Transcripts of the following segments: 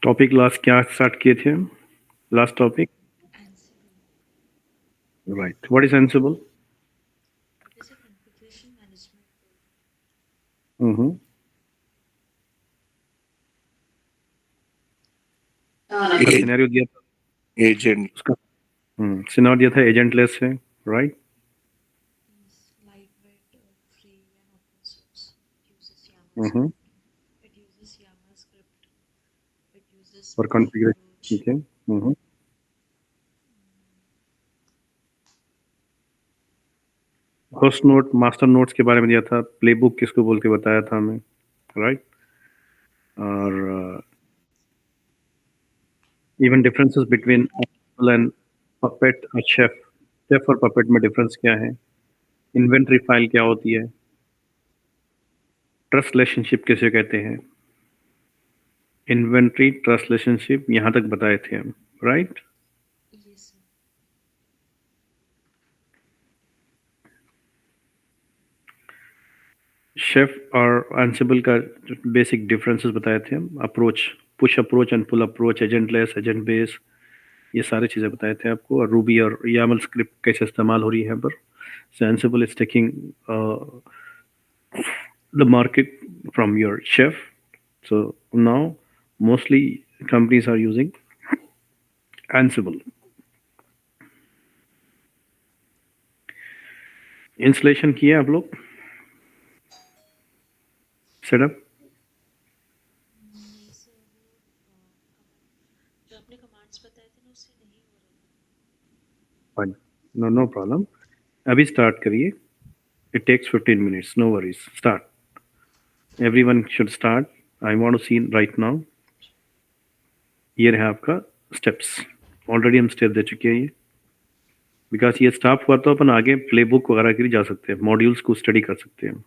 Topic last क्या start किए थे? Last topic, right. What is Ansible? It is a configuration management tool. Hmm. Scenario दिया था agent उसका. सिनेरियो दिया था एजेंटलेस है, right. It's lightweight, free, and open source. It uses YAML hmm. script. It uses YAML script. It uses और push configuration, approach. ठीक है. हम्म. Host note, master notes के बारे में दिया था. प्लेबुक किसको बोल के बताया था हमें, राइट. और even differences between Ansible and puppet और शेफ. शेफ और पपेट में डिफरेंस क्या है? इन्वेंटरी फाइल क्या होती है? ट्रस्ट रिलेशनशिप किसे कहते हैं? इन्वेंटरी ट्रस्ट रिलेशनशिप यहाँ तक बताए थे हम, राइट. Yes, sir. शेफ और एंसिबल का बेसिक डिफरेंसेस बताए थे हम. Approach, push approach and pull approach, agentless, agent base, ये सारी चीज़ें बताए थे आपको. और रूबी और यामल स्क्रिप्ट कैसे इस्तेमाल हो रही है यहाँ पर. So Ansible is taking the market from your chef. So now mostly companies are using Ansible. Installation किया आप लोग, सेटअप? नहीं सर, वो जो आपने कमांड्स बताए थे ना उससे नहीं हो रहा था. No no problem. अभी स्टार्ट करिए. It takes 15 minutes, no worries. Start. Everyone should start. I want to see right now. ये रहा आपका स्टेप्स. ऑलरेडी हम स्टेप दे चुके हैं ये. बिकॉज ये स्टॉप हुआ तो अपन आगे प्लेबुक वगैरह के लिए जा सकते हैं, मॉड्यूल्स को स्टडी कर सकते हैं.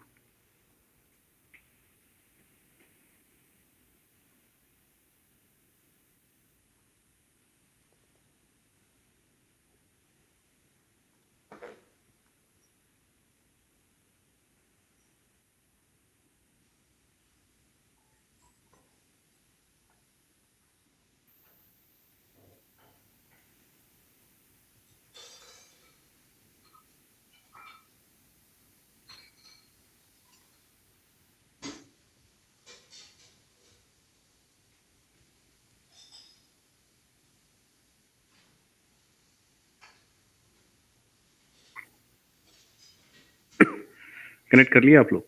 कनेक्ट कर लिया आप लोग?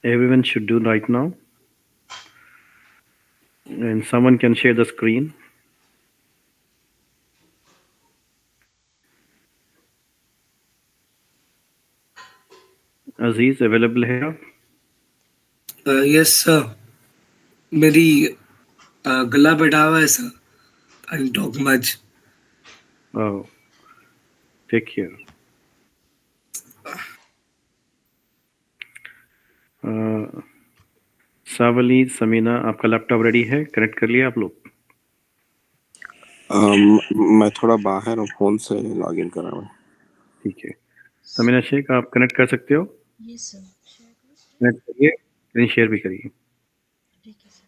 Everyone should do right now. And someone can share the screen. Aziz available है आप? यस सर, मेरी गला बैठा हुआ है sir. I talk much. Oh, take care. सावली, समीना, आपका लैपटॉप रेडी है? कनेक्ट कर लिया आप लोग? मैं थोड़ा बाहर हूँ, फोन से लॉग इन कर रहा हूँ. ठीक है. समीना शेख, आप कनेक्ट कर सकते हो? Yes sir. शेयर करो सर. कनेक्ट करिए, स्क्रीन शेयर भी करिए. ठीक है सर.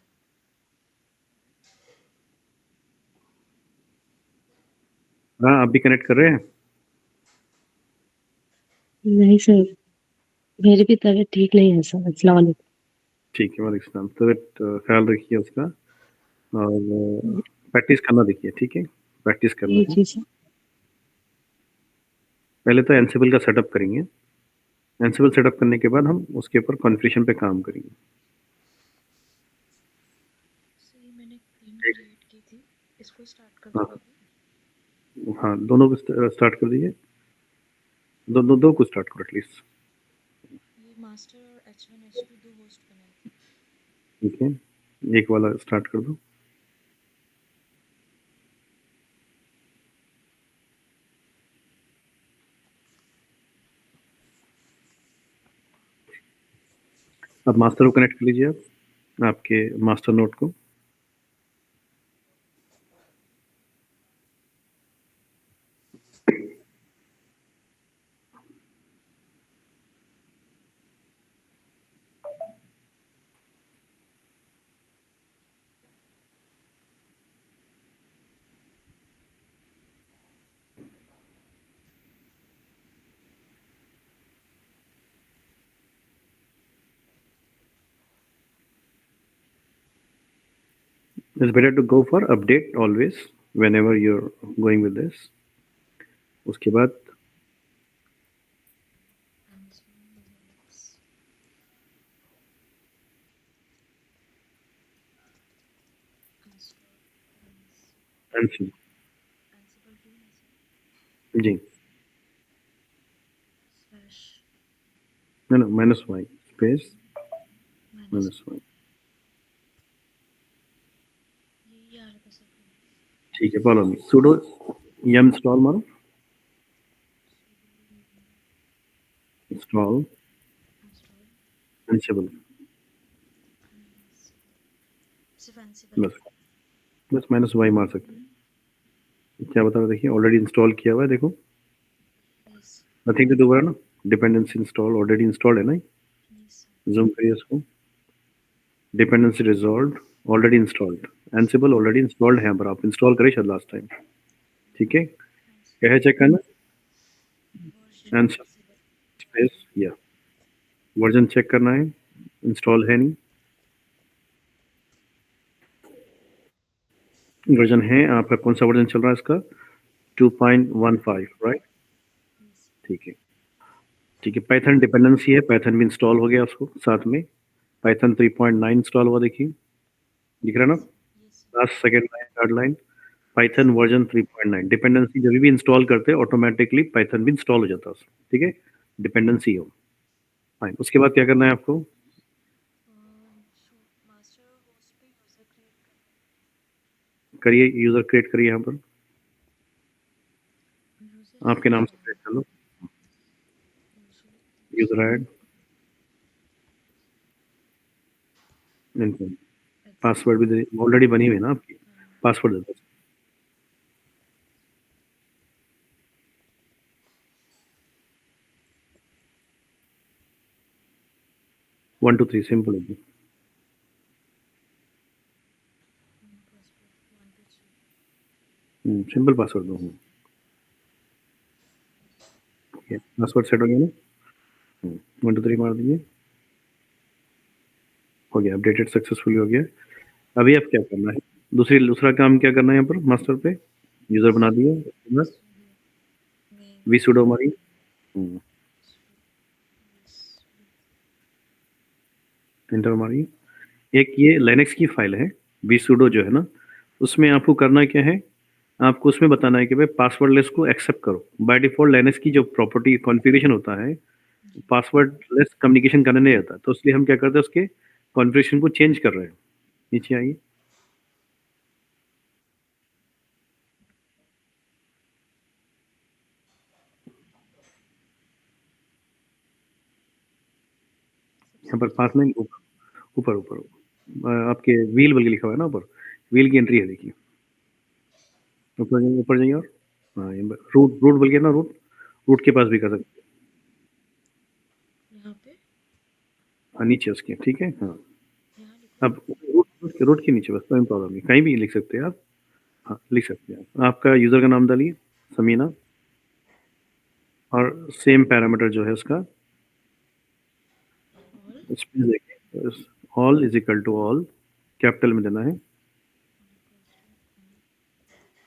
हाँ, आप भी कनेक्ट कर रहे हैं? नहीं सर, मेरी भी तबीयत ठीक नहीं है सर. अस्सलाम वालेकुम. ठीक है, वालेकुम सलाम. तो ख्याल रखिए उसका. और प्रैक्टिस करना देखिए, ठीक है. प्रैक्टिस करना है. जी सर. पहले तो एंसिबल का सेटअप करेंगे. एंसिबल सेटअप करने के बाद हम उसके ऊपर कॉन्फ़िगरेशन पे काम करेंगे. सर ये मैंने क्रीम ठीक. क्रिएट की थी, इसको स्टार्ट कर हाँ दूँ अभी? हाँ, दोनों को स्टार्ट कर दीजिए. दो को स्टार्ट करो एटलीस्ट. ये मास्टर और H1 H2 दो होस्ट बनाए थे. ठीक है, एक वाला स्टार्ट कर दो. अब मास्टर को कनेक्ट कर लीजिए आप, आपके मास्टर नोट को. It's better to go for update always whenever you're going with this. उसके बाद Ansible जी no minus y space minus y ठीक है follow me sudo yum install मारो install Ansible बस बस माइनस y मार सकते हैं क्या बता रहा देखिए ऑलरेडी इंस्टॉल किया हुआ है देखो नथिंग टू डू ना डिपेंडेंसी इंस्टॉल ऑलरेडी इंस्टॉल्ड है ना जूम करिए इसको dependency resolve already installed Ansible already installed है यहाँ पर आप इंस्टॉल करें शायद लास्ट टाइम ठीक है क्या है चेक करना एंसिबल स्पेस या वर्जन चेक करना है इंस्टॉल है नहीं वर्जन है आपका कौन सा वर्जन चल रहा है इसका 2.15 राइट ठीक है पाइथन डिपेंडेंसी है पाइथन भी इंस्टॉल हो गया उसको साथ में पाइथन 3.9 इंस्टॉल हुआ देखिए दिख रहा है ना last second line third line Python version 3.9 dependency जब भी इंस्टॉल करते हैं ऑटोमेटिकली पाइथन भी इंस्टॉल हो जाता है ठीक है डिपेंडेंसी हो फाइन उसके बाद क्या करना है आपको करिए यूजर क्रिएट करिए यहाँ पर आपके नाम से क्रिएट कर लो यूजर ऐड पासवर्ड भी ऑलरेडी बनी हुई है ना आपकी पासवर्ड दे दो 1 2 3 सिंपल होगी सिंपल पासवर्ड दो पासवर्ड सेट हो गया ना 1 2 3 मार दीजिए हो गया अपडेटेड सक्सेसफुली हो गया अभी आप क्या करना है दूसरा काम क्या करना है यहाँ पर मास्टर पे यूजर बना दिया वी सुडो हमारी एंटर मारिए एक ये लिनक्स की फाइल है वी सुडो जो है ना उसमें आपको करना क्या है आपको उसमें बताना है कि भाई पासवर्ड लेस को एक्सेप्ट करो बाय डिफॉल्ट लिनक्स की जो प्रॉपर्टी कॉन्फ़िगरेशन होता है पासवर्ड लेस कम्युनिकेशन करने नहीं आता तो इसलिए हम क्या करते हैं उसके कॉन्फ़िगरेशन को चेंज कर रहे हैं नीचे आइए यहाँ पर पास में ऊपर आपके व्हील बल्कि लिखा हुआ है ना ऊपर व्हील की एंट्री है देखिए ऊपर जाइए और हाँ रूट बोल के ना रूट के पास भी कर सकते यहाँ पे हाँ नीचे उसके ठीक है हाँ अब रूट के नीचे बस कोई प्रॉब्लम नहीं कहीं भी लिख सकते हैं आप हाँ लिख सकते हैं आपका यूज़र का नाम डालिए समीना और सेम पैरामीटर जो है उसका स्पेस देखिए all is equal to all capital में देना है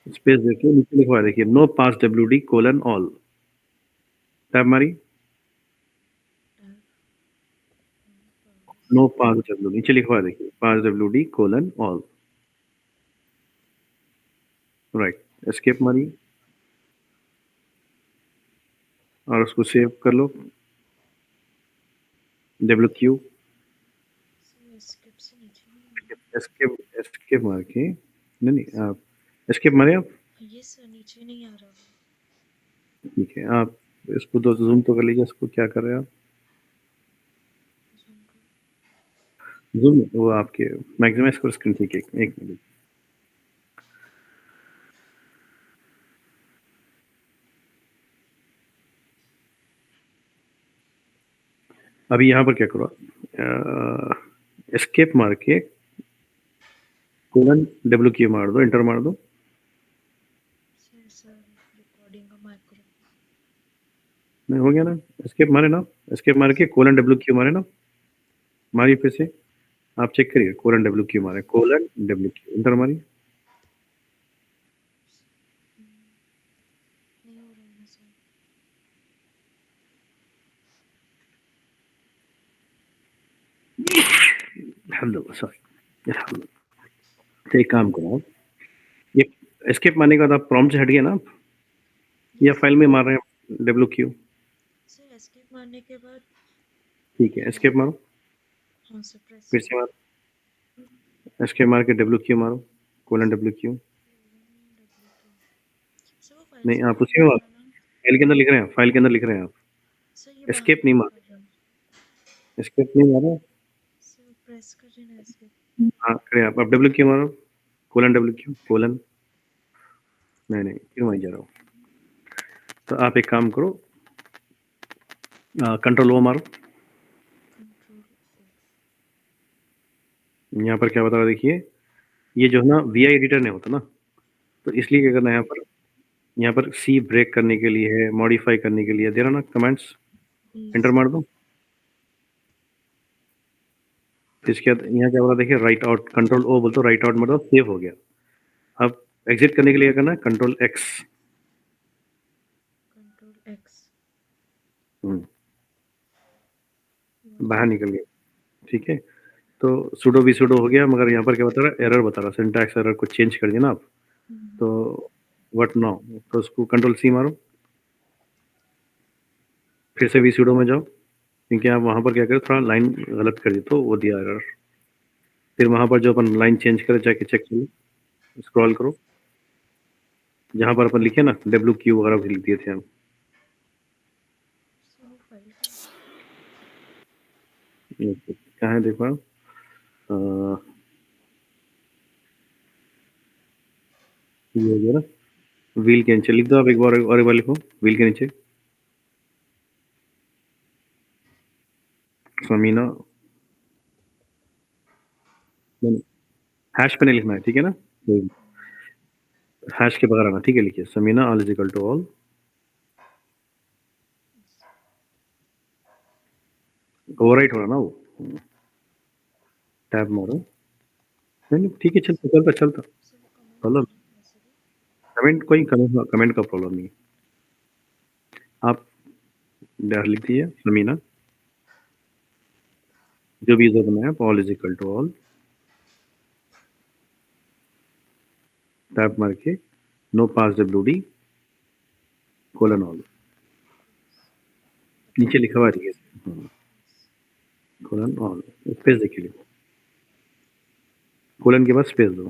स्पेस देखिए नीचे लिखवा देखिए no pass WD colon all tab मारी नो पास WD नीचे लिखवा देखिए pass WD colon all right escape मारी और उसको सेव कर लो WQ एस्केप मार के नहीं आप एस्केप मारे आप ये सर नीचे नहीं आ रहा ठीक है आप इसको तो जूम तो कर लीजिए इसको क्या कर रहे हैं आप जूम वो आपके मैक्सिमाइज करो स्क्रीन ठीक है एक मिनट अभी यहाँ पर क्या करो एस्केप मार के कोलन WQ मार दो एंटर मार दो सर रिकॉर्डिंग का माइक्रो नहीं हो गया ना एस्केप मारे ना एस्केप मार के कोलन WQ मारे ना मारिए फिर से आप चेक करिए, कोलन डब्ल्यू क्यू मारे, कोलन डब्ल्यू क्यू इंटर मारिए। नहीं हो रहा है सर। Hello sorry, hello. तो एक काम करो, ये एस्केप मारने के बाद आप प्रॉम्प्ट से हटिए ना आप, या फाइल में मार रहे हैं डब्ल्यू क्यू? सर एस्केप मारने के बाद ठीक है, एस्केप मारो, हाँ सर प्रेस फिर से मारो, एस्केप मार के डब्ल्यू क्यू मारो, कोलन डब्ल्यू क्यू। सर वो फाइल नहीं, से आप बाहर उसी में नहीं मारो, आ रहा। फाइल के अंदर लिख रहे हैं, फाइल के अंदर लिख रहे हैं आप, सर ये एस्केप बाहर नहीं नहीं मार, कर रहा। एस्केप नहीं मारो। सर प्रेस कर रहे ना एस्केप। हाँ करें आप, अब डब्ल्यू क्यू मारो, कोलन डब्ल्यू क्यू, कोलन, नहीं क्यों वहीं जा रहा हूँ। तो आप एक काम करो, कंट्रोल ओ मारो, कंट्रोल यहाँ पर क्या बता रहा है देखिए, ये जो है ना वीआई एडिटर नहीं होता ना, तो इसलिए क्या करना है यहाँ पर सी ब्रेक करने के लिए है, मॉडिफाई करने के लिए दे रहा ना कमेंट्स, एंटर मार दो। इसके बाद यहाँ क्या बोला देखिए, राइट आउट, कंट्रोल ओ बोल तो राइट आउट मतलब सेव हो गया। अब एग्जिट करने के लिए क्या करना है, कंट्रोल एक्स, कंट्रोल एक्स बाहर निकल गया, ठीक है। तो सुडो भी सुडो हो गया, मगर यहाँ पर क्या बता रहा है, एरर बता रहा है, सिंटैक्स एरर को चेंज कर दिया ना आप, तो व्हाट नाउ, तो उसको कंट्रोल सी मारो, फिर से वी सुडो में जाओ, क्योंकि आप वहाँ पर क्या करें, थोड़ा लाइन गलत कर दी तो वो दिया एरर। फिर वहाँ पर जो अपन लाइन चेंज करे जाके चेक करो, स्क्रॉल करो, जहाँ पर अपन लिखे ना डब्ल्यू क्यू वगैरह भी लिख दिए थे हम, सर वो फाइल कहाँ है देखो आप, ये हो गया ना, व्हील के नीचे लिख दो आप, एक बार और एक बार लिखो, व्हील के नीचे समीना, हैश पे नहीं लिखना है, ठीक है ना, हैश के बगैर आना, ठीक है, लिखिए Sameena all is equal to all, overwrite हो रहा ना वो, टैब मारो, नहीं ठीक है, चलता, सर वो कमेंट प्रॉब्लम, वैसे भी कमेंट कोई कमेंट का प्रॉब्लम नहीं है, आप लिख दीजिए समीना, जो भी यूजर बनाया all is equal to all, tab मार के no pass W D colon all, नीचे लिखा हुआ है कोलन ऑल, स्पेस देखिए, कोलन के बाद स्पेस दो,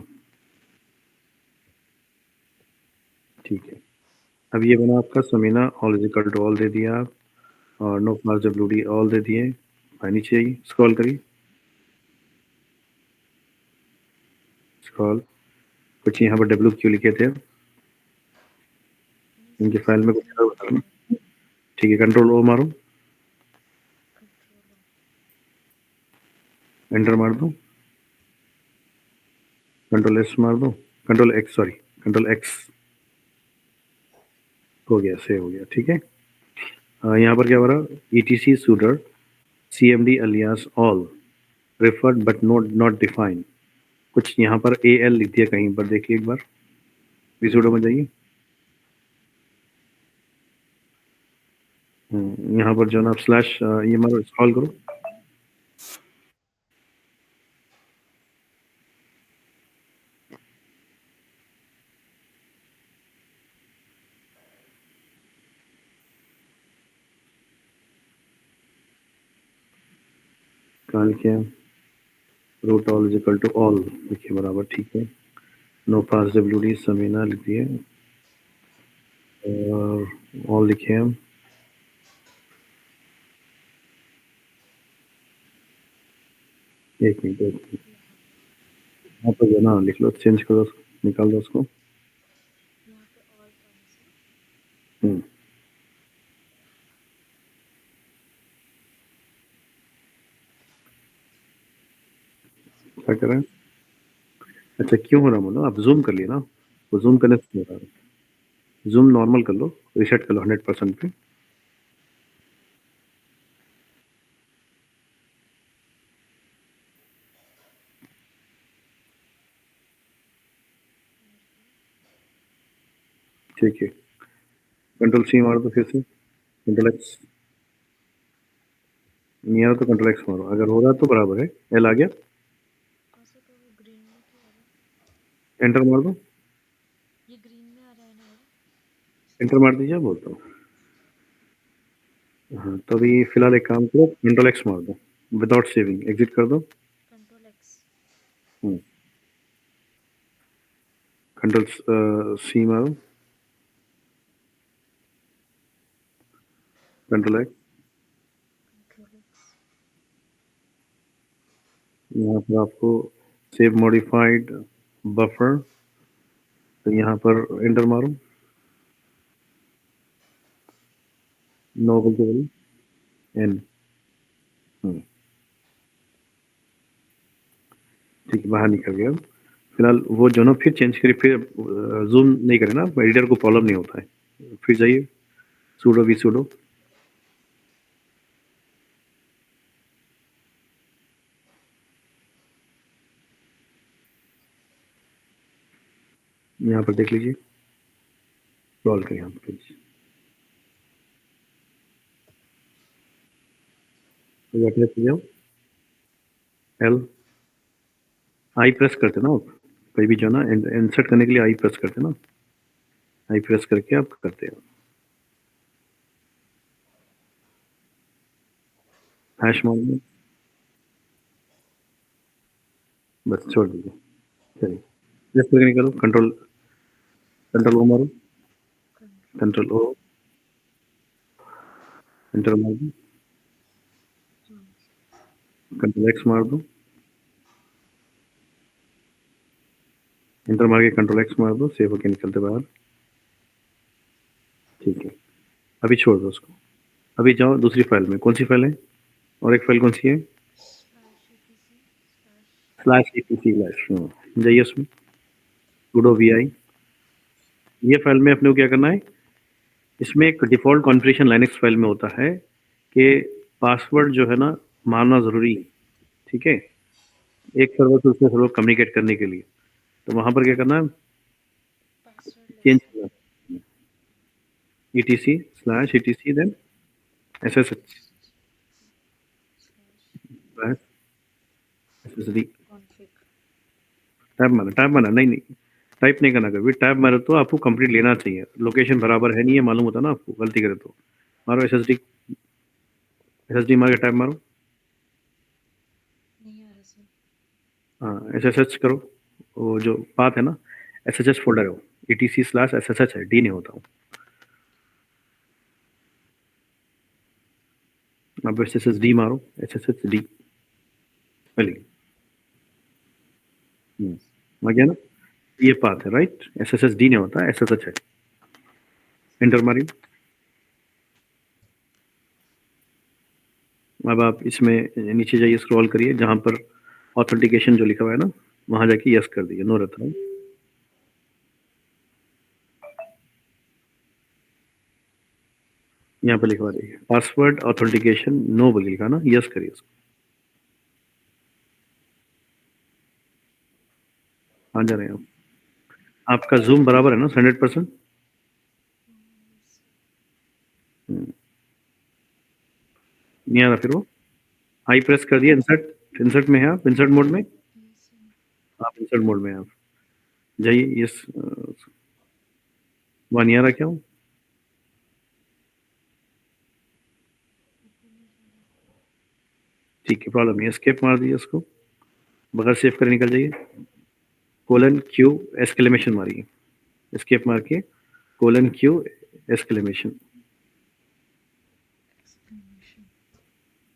ठीक है। अब ये बना आपका Sameena all is equal to all दे दिया आप, और no pass W D all दे दिए, नीचे आइए, स्क्रॉल करिए, स्क्रॉल, कुछ यहाँ पर डब्ल्यू क्यू लिखे थे, इनकी फाइल में कुछ error बता रहा ना, ठीक है, कंट्रोल ओ मारो, एंटर मार दो, कंट्रोल एस मार दो, control x, sorry control x, हो गया, सेव हो गया, ठीक है। यहाँ पर क्या हो रहा, ETC suitor CMD alias all referred but not defined, कुछ यहाँ पर AL लिख दिया कहीं पर, देखिए एक बार विसुडो में जाइए, यहाँ पर जो ना स्लैश ये मारो, स्क्रॉल करो, कहाँ लिखे root all is equal to all लिखिए बराबर, ठीक है, नो पास WD समीना लिख दिए, और ऑल लिखे हम, एक मिनट यहाँ पर जो ना लिख लो, चेंज करो, निकाल दो उसको, यहाँ पे ऑल कौन सा क्या कर रहे हैं, अच्छा क्यों हो रहा बोलो, आप जूम कर लिए ना, वो जूम करने से हो रहा है, जूम नॉर्मल कर लो, रीसेट कर लो 100% पे, ठीक है, कंट्रोल सी मार दो फिर से, कंट्रोल एक्स। नहीं आ रहा तो कंट्रोल एक्स मारो, अगर हो रहा तो बराबर है। एल आ गया, कहाँ से तो वो ग्रीन में क्यों आ रहा है? एंटर मार दो, ये ग्रीन में आ रहा है ना वो? एंटर मार दीजिए, बोलता हूँ। हाँ, तो अभी फिलहाल एक काम करो, कंट्रोल एक्स मार दो, विदाउट सेविंग एग्जिट कर दो। Control X. कंट्रोल सी मारो, कंट्रोल एक्स। Control x. यहाँ पर आपको सेव मॉडिफाइड बफर, तो यहाँ पर एंटर मारो, नो बोलते बोलो एन। ठीक है, बाहर निकल गया। फिलहाल वो जो ना फिर चेंज करिए, फिर जूम नहीं करे ना, एडिटर को प्रॉब्लम नहीं होता है। फिर जाइए सूडो वी सूडो, यहाँ पर देख लीजिए, स्क्रॉल करिए यहाँ पर, जाओ, एल आई प्रेस करते ना आप, कोई भी जो ना इंसर्ट करने के लिए आई प्रेस करते ना, आई प्रेस करके आप करते हो। हैश मार, बस छोड़ दीजिए। चलिए प्रेस करके निकालो, कंट्रोल कंट्रोल ओ मारो, कंट्रोल ओ, एंटर मार दो, कंट्रोल एक्स मार दो, एंटर मार के कंट्रोल एक्स मार दो, सेव होके निकलते बाहर। ठीक है, अभी छोड़ दो उसको, अभी जाओ दूसरी फाइल में। कौन सी फाइल है, और एक फाइल कौन सी है, slash etc slash. Slash etc slash, जाइए उसमें, सुडो वी आई। ये फाइल में अपने को क्या करना है, इसमें एक डिफॉल्ट कॉन्फ़िगरेशन लाइनक्स फाइल में होता है कि पासवर्ड जो है ना मारना ज़रूरी है, ठीक है, एक सर्वर से दूसरे सर्वर कम्युनिकेट करने के लिए। तो वहाँ पर क्या करना है, पासवर्ड चेंज लेस है। करना, ETC slash ETC then SSH slash SSD, config. Tab मारना नहीं नहीं, टाइप नहीं करना, कभी टैब मारो तो आपको कंप्लीट लेना चाहिए, लोकेशन बराबर है नहीं है मालूम होता ना आपको, गलती करे तो मारो एसएसडी, एसएसडी मार के टैब मारो। नहीं आ रहा सर। हाँ, एसएसएच करो, वो जो पाथ है ना, एसएसएच फोल्डर है वो, ईटीसी स्लैश एसएसएच है, डी नहीं होता हूँ। अब एसएसडी मारो, एसएसएच डी चलिए, आ गया ना, ये पाथ है राइट, एसएसएच डी नहीं होता, एसएसएच है, एंटर मारिए। अब आप इसमें नीचे जाइए, स्क्रॉल करिए, जहाँ पर ऑथेंटिकेशन जो लिखा हुआ है ना, वहाँ जाके यस कर दीजिए, नो रहता है। यहाँ पर लिखवा दीजिए पासवर्ड ऑथेंटिकेशन नो बोल लिखा ना, यस करिए उसको। आ जा रहे हैं आप, आपका जूम बराबर है ना 100%। नहीं आ रहा फिर वो, आई प्रेस कर दिया, इंसर्ट, इंसर्ट में है आप, इंसर्ट मोड में, आप इंसर्ट मोड में हैं आप, जाइए यस, वहाँ नहीं आ रहा क्या हो, ठीक है प्रॉब्लम नहीं, एस्केप मार दीजिए उसको, बगैर सेव कर निकल जाइए, कोलन क्यू एस्केलेमेशन मारिए, एस्केप मार के कोलन क्यू एस्केलेमेशन,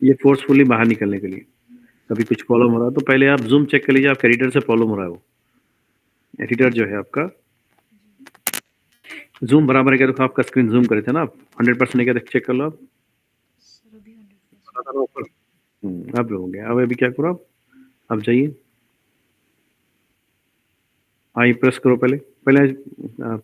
ये फोर्सफुली बाहर निकलने के लिए। कभी कुछ प्रॉब्लम हो रहा है तो पहले आप जूम चेक कर लीजिए, आपके एडिटर से प्रॉब्लम हो रहा है, वो एडिटर जो है आपका, जूम बराबर है क्या, देखो आपका स्क्रीन जूम करे थे ना आप, 100% है क्या, चेक कर लो आप, सर अभी 100%। बता रहा हूँ ऊपर। अब हो गया, अब अभी क्या करो आप, अब जाइए, आई प्रेस करो पहले, पहले आप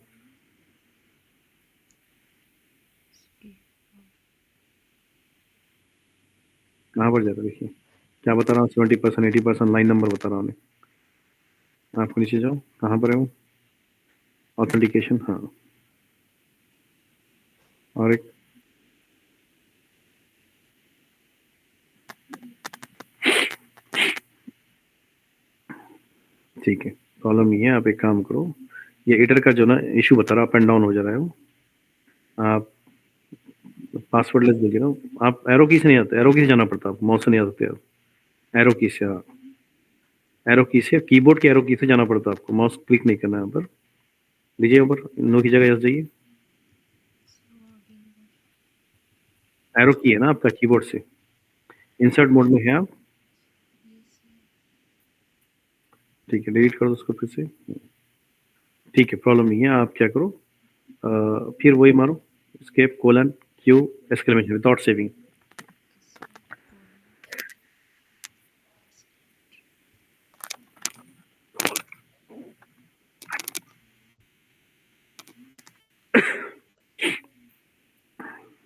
कहाँ पर जाता, देखिए क्या बता रहा हूँ, 70% 80% लाइन नंबर बता रहा हूँ मैं। आपको नीचे जाओ, कहाँ पर है वो, ऑथेंटिकेशन, हाँ और एक ठीक है, प्रॉब्लम नहीं है। आप एक काम करो, ये एडर का जो ना इशू बता रहा, अप एंड डाउन हो जा रहा है वो, आप पासवर्ड लेस देखिए ना, आप एरो की से नहीं आते, एरो की से जाना पड़ता है, माउस से नहीं आ सकते आप, एरो की से, हाँ, एरो की से, कीबोर्ड के एरो की से जाना पड़ता है आपको, माउस क्लिक नहीं करना है यहाँ पर, लीजिए ऊपर नो की जगह यस जाइए, एरो की है ना आपका कीबोर्ड से, इंसर्ट मोड में है आप, ठीक है, डिलीट कर दो उसको फिर से, ठीक है, प्रॉब्लम नहीं है। आप क्या करो, फिर वही मारो, escape colon q exclamation without saving,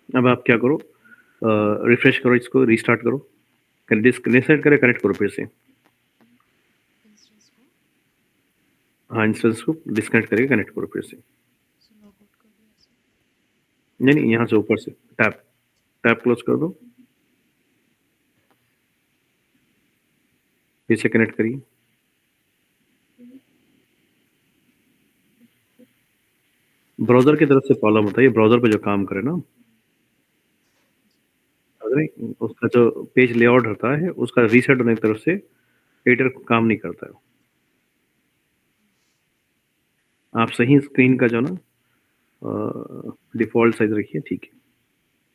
अब आप क्या करो, रिफ्रेश करो इसको, रीस्टार्ट करो, रीसेट करे, कनेक्ट करो फिर से, इंस्टेंस को हाँ, इंस्टेंस को डिस्कनेक्ट करके कनेक्ट करो फिर से, लॉग आउट कर दिया ऐसे। नहीं नहीं, यहाँ से ऊपर से टैप, टैप क्लोज कर दो, फिर से कनेक्ट करिए, ब्राउजर की तरफ से प्रॉब्लम होता है, ये ब्राउजर पे जो काम करे ना, अगर उसका जो पेज लेआउट होता है उसका रीसेट होने की तरफ से एडिटर काम नहीं करता है, आप सही स्क्रीन का जो ना डिफॉल्ट साइज रखिए, ठीक है,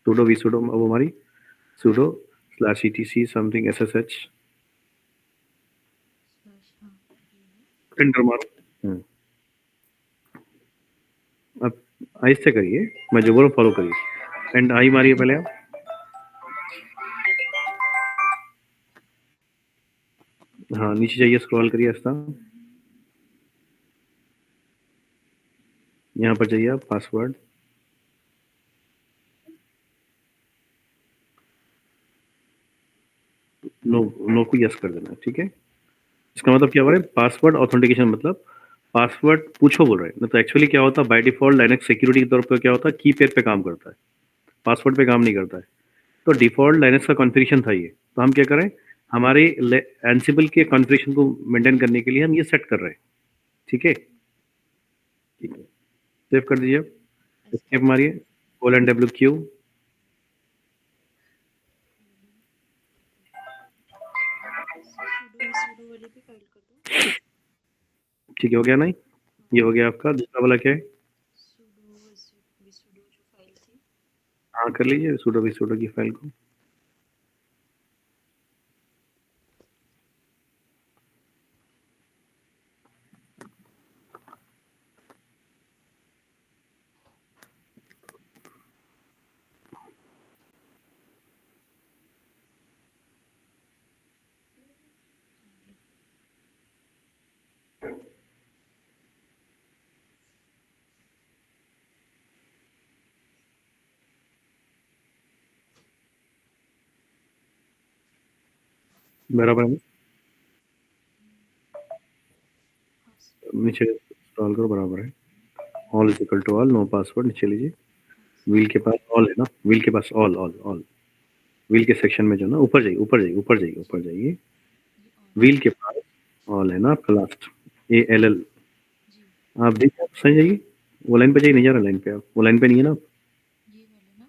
sudo वी sudo वो हमारी sudo slash etc something ssh slash हाँ ये है। एंटर मारो, अब ऐसे करिए, मैं जो बोलूँ फॉलो करिए, एंड आई मारिए पहले आप, हाँ, नीचे जाइए, स्क्रॉल करिए ऐसा, यहाँ पर जाइए आप, पासवर्ड, नो, नो को यस कर देना, ठीक है, इसका मतलब क्या हो रहा है, पासवर्ड ऑथेंटिकेशन मतलब पासवर्ड पूछो बोल रहे हैं, तो एक्चुअली क्या होता है, बाय डिफॉल्ट लाइनक्स सिक्योरिटी के तौर पर क्या होता है, की पेयर पे काम करता है, पासवर्ड पे काम नहीं करता है, तो डिफॉल्ट लाइनक्स का कॉन्फ़िगरेशन था ये, तो हम क्या करें, हमारे एंसिबल के कॉन्फ़िगरेशन को मेंटेन करने के लिए हम ये सेट कर रहे हैं, ठीक है, ठीक है, सेव कर दीजिए, एस्केप मारिए, कोलन डब्ल्यू क्यू, सूडो वाली भी फाइल कर दो। ठीक है, हो गया नहीं, ये हो गया आपका, दूसरा वाला क्या है, सूडो विसूडो जो फाइल थी हाँ कर लीजिए, sudo भी sudo की फाइल को, बराबर है, हाँ नीचे स्क्रॉल करो, बराबर है, all is equal to all, no password, नीचे लीजिए, व्हील के पास ऑल है ना, व्हील के पास ऑल ऑल ऑल, व्हील के सेक्शन में जो ना, ऊपर जाइए, ऊपर जाइए, ऊपर जाइए, ऊपर जाइए, ये ऑन व्हील के पास ऑल है ना आपका, लास्ट ALL, जी आप देखिए, आप सही जाइए, वो लाइन पे जाइए, नहीं जा रहा लाइन पे, आप वो लाइन पे नहीं है ना आप? ये वाले ना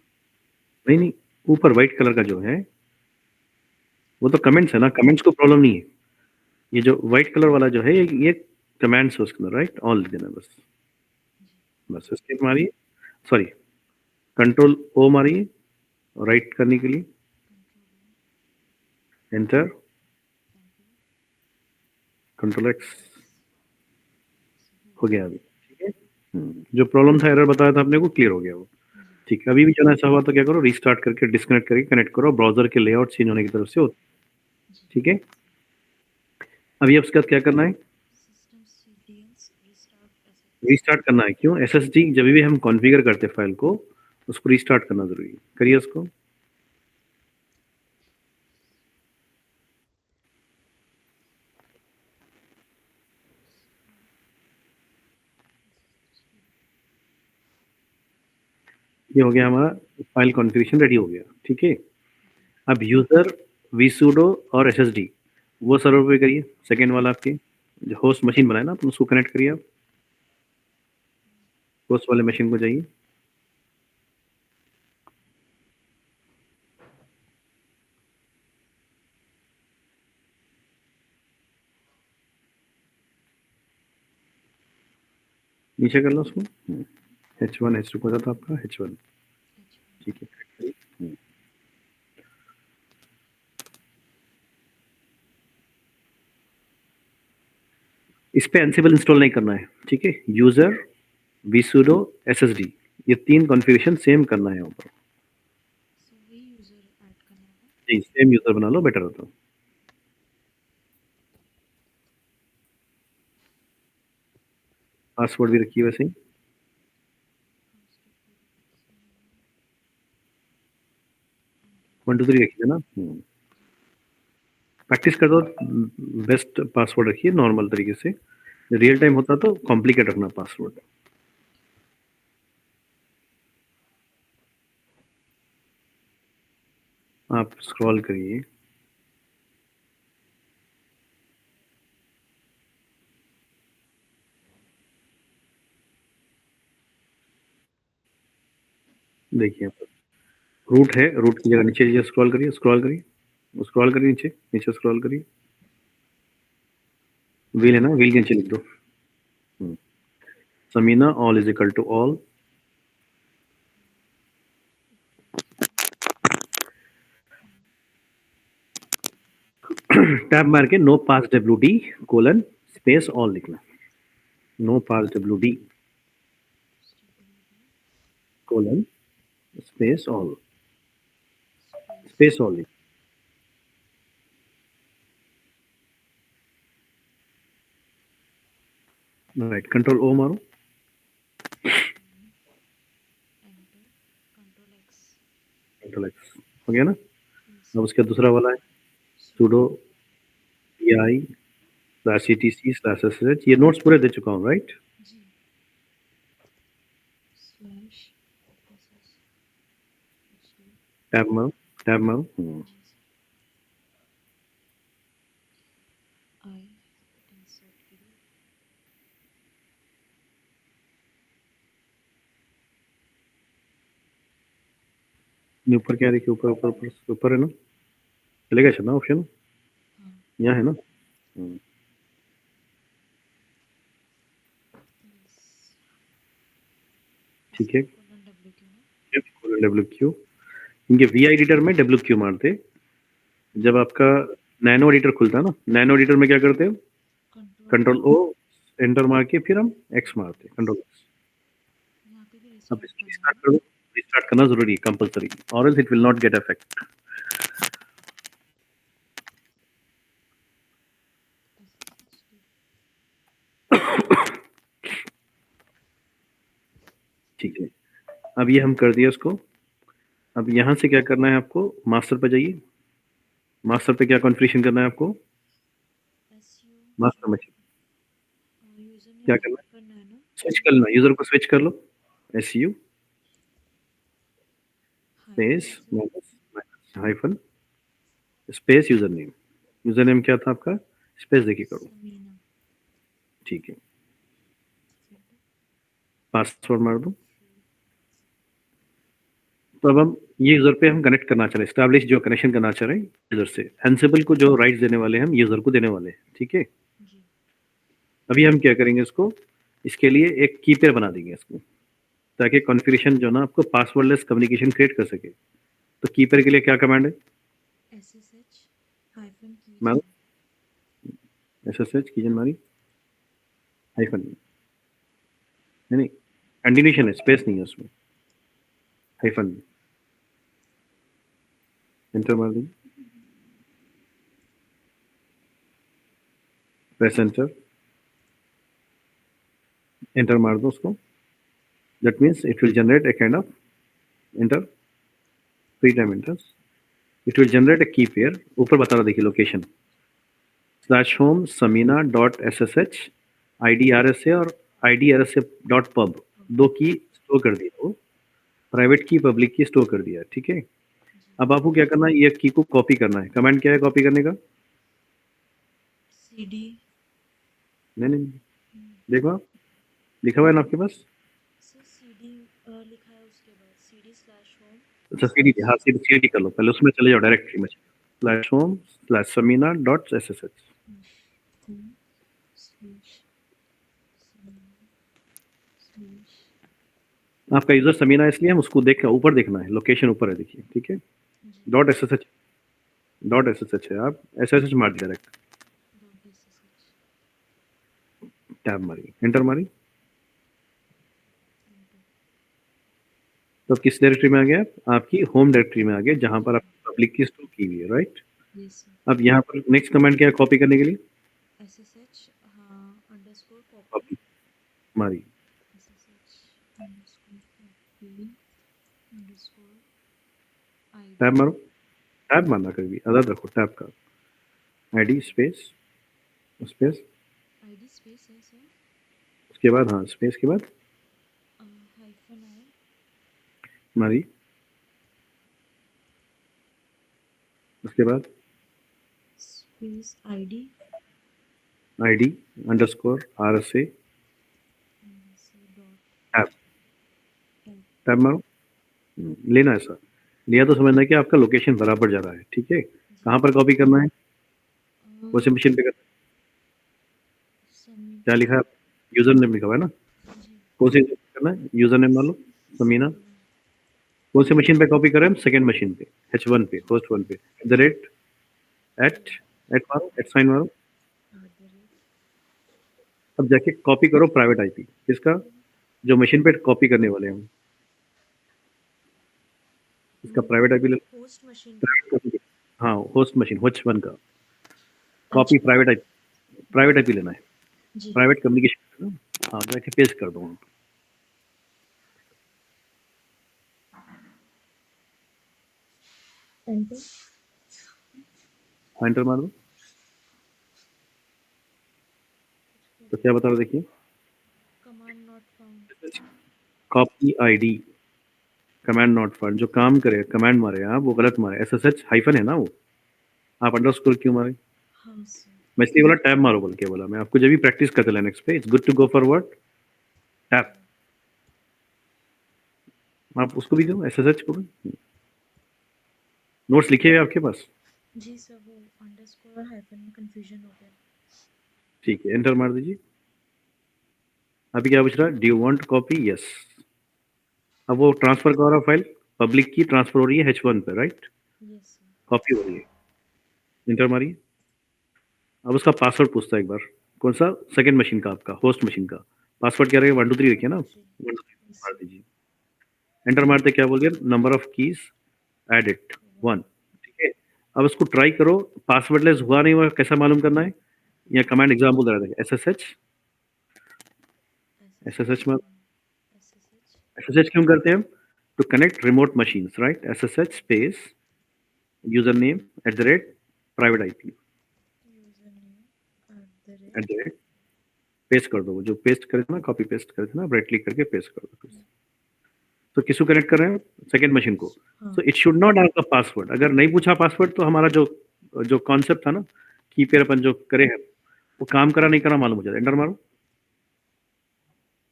नहीं नहीं, ऊपर व्हाइट कलर का जो है वो तो कमेंट्स है ना, कमेंट्स को प्रॉब्लम नहीं है, ये जो व्हाइट कलर वाला जो है ये कमेंट्स है उसके अंदर, राइट, ऑल लिख देना बस, बस एस्केप मारिए, सॉरी, कंट्रोल O मारिए राइट करने के लिए, एंटर, कंट्रोल X, हो गया अभी, ठीक है, जो प्रॉब्लम था, एरर बताया था आपने को, क्लियर हो गया वो, ठीक है, अभी भी जाना ऐसा हुआ तो क्या करो, रीस्टार्ट करके डिस्कनेक्ट करके कनेक्ट करो, ब्राउजर के लेआउट चेंज होने की तरफ से होता है, ठीक है, अभी उसके बाद क्या करना है, सिस्टम सीडीएस रीस्टार्ट ऐसे रीस्टार्ट करना है, क्यों, SSD जब भी हम कॉन्फ़िगर करते हैं फाइल को, उसको रीस्टार्ट करना जरूरी है, करिए उसको, ये हो गया हमारा फाइल कॉन्फ़िगरेशन रेडी हो गया, ठीक है। अब यूज़र vsudo और SSD वो सर्वर पे करिए, सेकंड वाला आपके जो होस्ट मशीन बनाया ना आपने उसको कनेक्ट करिए आप। होस्ट वाले मशीन को जाइए। नीचे कर लो उसको। H1 H2 कौन सा था आपका? H1, ठीक है। इस पे एंसिबल इंस्टॉल नहीं करना है, ठीक है। यूजर vsudo SSD ये 3 कॉन्फ़िगरेशन सेम करना है यहाँ पर। सो वही यूजर ऐड करना होगा। जी, सेम यूजर बना लो, बेटर होता है। पासवर्ड भी रखिए वैसे ही। 1 2 3 रखिए ना। प्रैक्टिस कर दो, बेस्ट पासवर्ड रखिए नॉर्मल तरीके से। रियल टाइम होता तो कॉम्प्लिकेट रखना पासवर्ड। आप स्क्रॉल करिए। देखिए रूट है, रूट की जगह नीचे स्क्रॉल करिए, स्क्रॉल करिए, स्क्रॉल करिए नीचे, नीचे स्क्रॉल करिए। व्हील है ना, व्हील के नीचे लिख दो Sameena all is equal to all. Tab मार के no pass WD colon space all लिखना। No pass WD colon space all, space all. Right, control O मारो। Enter, control X, control X हो गया ना। अब उसका दूसरा वाला है sudo pi/etc/sh। ये नोट्स पूरे दे चुका हूँ, right. G slash SS tab मारो, टैब मारो। जी सर आई इंसर्ट करिए। ये ऊपर क्या देखिए, ऊपर ऊपर ऊपर ऊपर है ना, चलेगा शायद ना ऑप्शन, हाँ यहाँ है ना। यस ठीक है, कोलन डब्ल्यू क्यू WQ इनके वी एडिटर में WQ मारते। जब आपका नैनो एडिटर खुलता है ना, नैनो एडिटर में क्या करते हो, कंट्रोल O एंटर मार के फिर हम X मारते, कंट्रोल X। यहाँ पे भी अब रिस्टार्ट इसको करना है रिस्टार्ट कर दो, रिस्टार्ट करना जरूरी है, कंपलसरी, और else it will not gate effect. ठीक है, अब ये हम कर दिया उसको। अब यहाँ से क्या करना है आपको, मास्टर पे जाइए। मास्टर पे क्या कॉन्फ़िगरेशन करना है आपको, एसयू मास्टर में यूजर नेम क्या करना है, हाइफन नैनो स्विच कर लेना, यूजर को स्विच कर लो। SU space hyphen space user name. User name क्या था आपका, स्पेस देखिए करो, समीना ठीक है। पासवर्ड मार दो। तो अब हम ये यूजर पे हम कनेक्ट करना चाह रहे हैं, एस्टैब्लिश जो कनेक्शन करना चाह रहे हैं यूजर से, एंसिबल को जो राइट्स देने वाले हैं हम यूजर को देने वाले हैं, ठीक है। जी अभी हम क्या करेंगे इसको, इसके लिए एक की पेयर बना देंगे इसको, ताकि कॉन्फ़िगरेशन जो ना आपको पासवर्डलेस कम्युनिकेशन क्रिएट कर सके। तो की पेयर के लिए क्या कमांड है, एसएसएच हाइफन की मैम SSH कीजन मारी हाइफन, नहीं कंटिन्यूशन है, स्पेस नहीं है उसमें, हाइफन, एंटर मार दीजिए, प्रेस एंटर, एंटर मार दो उसको। That means it will generate a kind of, enter 3 time enters, it will generate a key pair. ऊपर बता रहा देखिए लोकेशन /home samina.ssh IDRSA और IDRSA.pub 2 की स्टोर कर दी हो। प्राइवेट की पब्लिक की स्टोर कर दिया है, ठीक है। अब आपको क्या करना है, ये की को कॉपी करना है। कमांड क्या है कॉपी करने का? CD नहीं नहीं, देखो आप, लिखा हुआ है ना आपके पास? सर CD लिखा है उसके बाद CD/home अच्छा सीडी, हाँ सीडी कर लो पहले, उसमें चले जाओ डायरेक्टरी में, slash home slash Sameena dot SSH। आपका यूजर समीना है, इसलिए हम उसको देख कर ऊपर देखना है, लोकेशन ऊपर है देखिए, ठीक है। डॉट SSH है, आप SSH मार दिया डायरेक्ट, टैब मारी, एंटर मारी, तो किस डायरेक्टरी में आ गया? आपकी होम डायरेक्टरी में आ गया, जहां पर आप पब्लिक की स्टोर की हुई है, राइट। यस सर अब यहाँ पर नेक्स्ट कमांड क्या है कॉपी करने के लिए? SSH अंडरस्कोर कॉपी कॉपी मारी, SSH underscore copy underscore tab ID मारो, टैब मारना कभी भी, आदत रखो टैब का, ID space space, ID space है सर उसके बाद हाँ स्पेस के बाद -I मारी, उसके बाद space ID ID underscore RSA tab, tab मारो। लेना है सर, लिया तो समझना है कि आपका लोकेशन बराबर जा रहा है, ठीक है। कहाँ पर कॉपी करना है? कौन सी मशीन पे करना है? क्या लिखा है? यूजर नेम लिखा हुआ है ना, कौन सी करना है? यूजर नेम मान लो समीना। कौन सी मशीन पे कॉपी करें हम? सेकंड मशीन पे, H1 पे, होस्ट 1 पे, एट मारो, एट साइन मारो। अब जाके कॉपी करो प्राइवेट आईपी, किसका? जो मशीन पे कॉपी करने वाले हैं हम, इसका प्राइवेट आईपी ले लो। होस्ट मशीन हाँ होस्ट मशीन H1 का कॉपी प्राइवेट आईपी लेना है, जी प्राइवेट कम्युनिकेशन। हाँ जाके पेस्ट कर दो वहाँ पे। एंटर एंटर मार दो, तो क्या बता रहा देखिए, command not found copy ID command not found, जो काम करे कमांड मारे आप वो गलत मारे, SSH हाइफन है ना वो, आप अंडरस्कोर क्यों मारे? हाँ सर मैं इसलिए बोला टैब मारो बोल के बोला, मैं आपको जब भी प्रैक्टिस करते लिनक्स पे, it's good to go forward tab. आप उसको भी दो SSH को भी। नोट्स लिखे हुए आपके पास? जी सर वो अंडरस्कोर और हाइफन में कंफ्यूजन हो गया ठीक है, एंटर मार दीजिए। अभी क्या पूछ रहा है? Do you want copy? Yes. अब वो ट्रांसफर कर रहा फाइल, पब्लिक की ट्रांसफर हो रही है H1 पे, राइट। यस सर कॉपी हो रही है, इंटर मारिए। अब उसका पासवर्ड पूछता है एक बार, कौन सा? सेकंड मशीन का, आपका होस्ट मशीन का पासवर्ड क्या रहेगा? 1 2 3 रखिए ना, 1 2 3 मार दीजिए। एंटर मारते क्या बोल दिया? नंबर ऑफ कीज एडिट 1, ठीक है। अब उसको ट्राई करो, पासवर्डलेस हुआ नहीं हुआ कैसा मालूम करना है? या कमांड एग्जाम्पल दे रहा था, SSH में SSH क्यों करते हैं हम? To connect remote machines, right. SSH space user name @ private IP @ paste कर दो, वो जो पेस्ट करे थे ना, कॉपी पेस्ट करे थे ना, राइट क्लिक करके पेस्ट कर दो। तो किसको कनेक्ट कर रहे हैं? सेकंड मशीन को। So it should not have the password. अगर नहीं पूछा पासवर्ड तो हमारा जो जो कॉन्सेप्ट था ना, की पेयर अपन जो करे हैं वो काम करा नहीं करा मालूम हो जाता। एंटर मारो,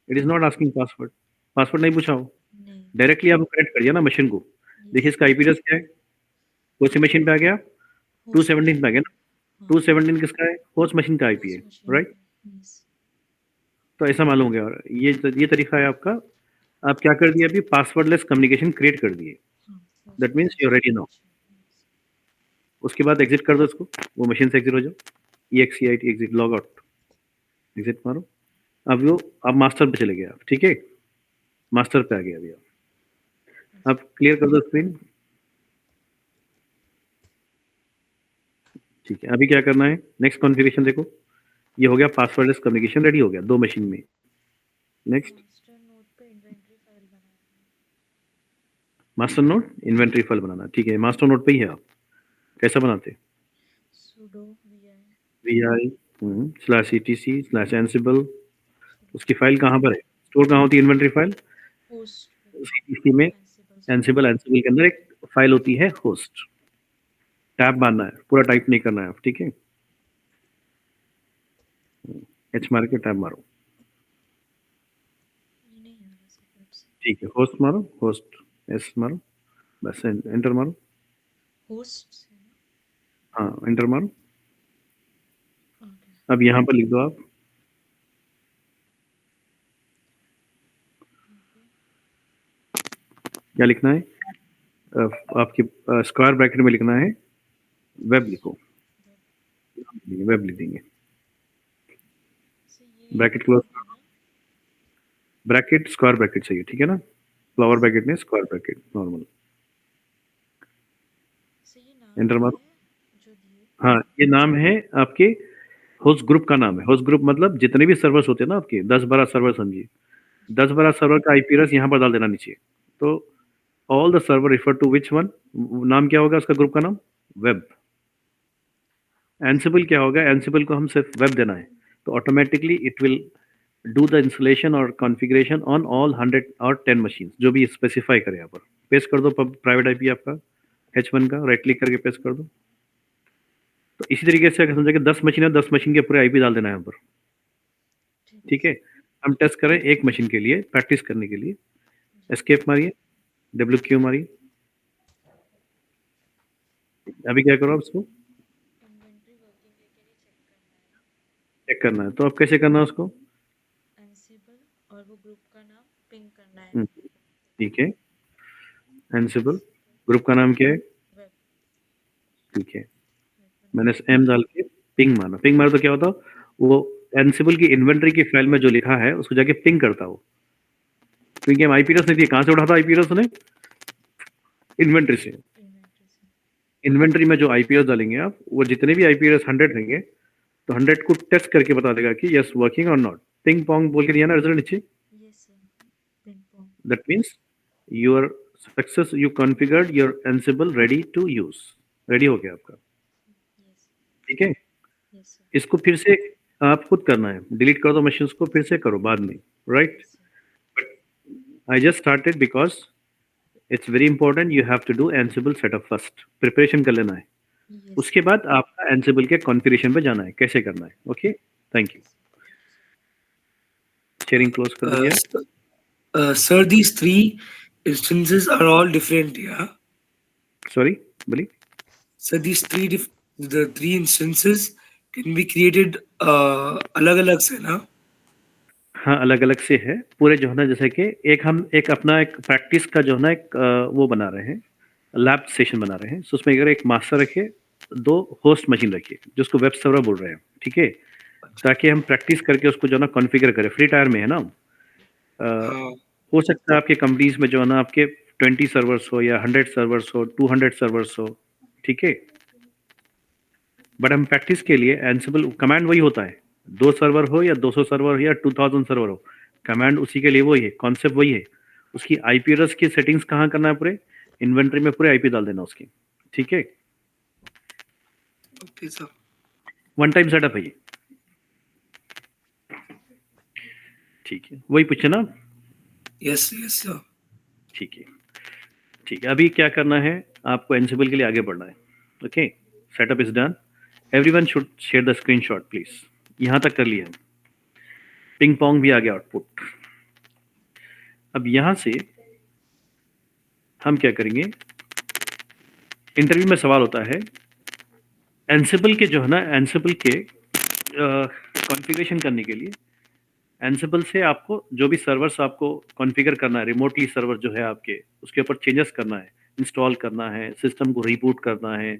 it is not asking password, password नहीं पूछा हो, नहीं डायरेक्टली आप कनेक्ट करिए ना मशीन को। देखिए इसका आईपी एड्रेस क्या है, कौन सी मशीन पे आ गया? 217 पे आ गया ना। 217 किसका है? होस्ट मशीन का आईपी है, राइट। तो ऐसा मालूम हो गया। और ये तरीका है आपका। आप क्या कर दिए? अभी पासवर्डलेस कम्युनिकेशन क्रिएट कर दिए, that means you are ready now. उसके बाद एग्जिट कर दो इसको, वो मशीन से एग्जिट हो जाओ, EXIT exit, log out, exit मारो। अब वो अब मास्टर पे चले गए आप, ठीक है, मास्टर पे आ गया अभी आप। अब क्लियर कर दो स्क्रीन, ठीक है। अभी क्या करना है? नेक्स्ट कॉन्फ़िगरेशन देखो, ये हो गया पासवर्डलेस कम्युनिकेशन, रेडी हो गया 2 मशीन में। नेक्स्ट मास्टर नोड पे इन्वेंटरी फाइल बनाना मास्टर नोड इन्वेंटरी फाइल बनाना, ठीक है। मास्टर नोड पे ही है आप, कैसा बनाते? sudo vi vi/etc/ansible, उसकी फाइल कहाँ पर है? स्टोर कहाँ होती है इन्वेंटरी फाइल? host CTC में एंसिबल के अंदर एक फाइल होती है होस्ट, टैब मारना है, पूरा टाइप नहीं करना है आप, ठीक है? एच मार के टैब मारो, ये नहीं आ रहा सर वेबसाइट। ठीक है? होस्ट मारो, होस्ट एस मारो, बस एंटर मारो, होस्ट से ना? हाँ एंटर मारो। ओके। अब यहाँ पर लिख दो आप, क्या लिखना है? आपके स्क्वायर ब्रैकेट में लिखना है वेब लिखो, वेब लिख देंगे, सर ये ब्रैकेट क्लोज, है ना? ब्रैकेट स्क्वायर ब्रैकेट चाहिए, ठीक है ना? फ्लावर ब्रैकेट नहीं, स्क्वायर ब्रैकेट नॉर्मल, सर ये नाम एंटर क्या मारो। है जो दिए? हाँ, ये नाम है आपके होस्ट ग्रुप का नाम है। होस्ट ग्रुप मतलब जितने भी सर्वर्स होते हैं ना आपके, 10-12 सर्वर समझिए, 10-12 सर्वर का आईपी एड्रेस यहाँ पर डाल देना नीचे। तो all the server refer to which one, नाम क्या होगा उसका ग्रुप का नाम? वेब। एंसिबल क्या होगा? एंसिबल को हम सिर्फ वेब देना है, तो automatically it will do the installation और कॉन्फ़िगरेशन ऑन ऑल 100 और 10 मशीन, जो भी स्पेसिफाई करे। यहाँ पर पेस्ट कर दो प्राइवेट आईपी आपका H1 का, राइट क्लिक करके पेस्ट कर दो। तो इसी तरीके से अगर समझे कि 10 मशीन है, 10 मशीन के पूरे आईपी डाल देना है यहाँ पर, ठीक है? हम टेस्ट करें एक मशीन के लिए, प्रैक्टिस करने के लिए। एस्केप मारिए, WQ मारिए। अभी क्या करो आप इसको इन्वेंटरी वर्किंग है कि नहीं चेक करना है। चेक करना है, तो अब कैसे करना है उसको? एंसिबल और वो ग्रुप का नाम पिंग करना है। हम्म, ठीक है। एंसिबल ग्रुप का नाम क्या है? वेब। ठीक है, मैंने एम डाल के पिंग मारा। पिंग मारा तो क्या होता? वो एंसिबल की इन्वेंटरी की फाइल में जो लिखा है उसको जाके पिंग करता हो, क्योंकि हम आईपी एड्रेस नहीं थी, कहाँ से उठा था आईपी एड्रेस ने? इन्वेंटरी से। इन्वेंटरी से। इन्वेंटरी में जो आईपी एड्रेस डालेंगे आप, वो जितने भी आईपी एड्रेस 100 रहेंगे, तो 100 को टेस्ट करके बता देगा कि यस वर्किंग और नॉट। पिंग पोंग बोल के दिया ना रिजल्ट नीचे, yes sir, ping pong. that means your success, you configured your Ansible ready to use, ready हो गया आपका, यस। ठीक है? Yes sir. इसको फिर से आप खुद करना है, डिलीट कर दो मशीन्स को, फिर से करो बाद में, right? Yes sir. I just started because it's very important, you have to do Ansible setup first, preparation कर लेना है, यस उसके बाद आपका एंसिबल के कॉन्फ़िगरेशन पे जाना है, कैसे करना है। Okay, thank you. Sharing close कर दीजिए। Sir, these three instances are all different, yeah? Sorry, बोलिए। So the three instances can be created अलग-अलग से ना? हाँ, अलग-अलग से है। पूरे जो है ना, जैसे कि एक अपना एक प्रैक्टिस का जो है ना एक वो बना रहे हैं, लैब सेशन बना रहे हैं। सो उसमें अगर एक मास्टर रखिए, 2 होस्ट मशीन रखिए, जिसको वेब सर्वर बोल रहे हैं, ठीक है? ताकि हम प्रैक्टिस करके उसको जो है ना कॉन्फ़िगर करें। फ्री टायर में है ना, हाँ, हो सकता है आपके कंपनीज़ में जो है ना आपके 20 सर्वर्स हो या 100 सर्वर्स हो, 200 सर्वर्स हो, ठीक है? बट हम प्रैक्टिस के लिए एंसिबल कमांड वही होता है, 2 सर्वर हो या 200 सर्वर हो या 2000 सर्वर हो, कमांड उसी के लिए वही है, कॉन्सेप्ट वही है। उसकी आईपी एड्रेस की सेटिंग्स कहाँ करना है? पूरे इन्वेंटरी में पूरे आईपी डाल देना उसकी, ठीक है? okay sir. One time setup है ये, ठीक है? वही पूछे ना, Yes, yes sir. ठीक है, ठीक है। अभी क्या करना है आपको? एंसिबल के लिए आगे बढ़ना है। Okay, setup is done, everyone should share the screenshot please. यहाँ तक कर लिया, पिंग पोंग भी आ गया आउटपुट। अब यहाँ से हम क्या करेंगे? इंटरव्यू में सवाल होता है एंसिबल के जो है ना, एंसिबल के कॉन्फ़िगरेशन करने के लिए एंसिबल से आपको जो भी सर्वर्स आपको कॉन्फ़िगर करना है, रिमोटली सर्वर जो है आपके, उसके ऊपर चेंजेस करना है, इंस्टॉल करना है, सिस्टम को रीबूट करना है,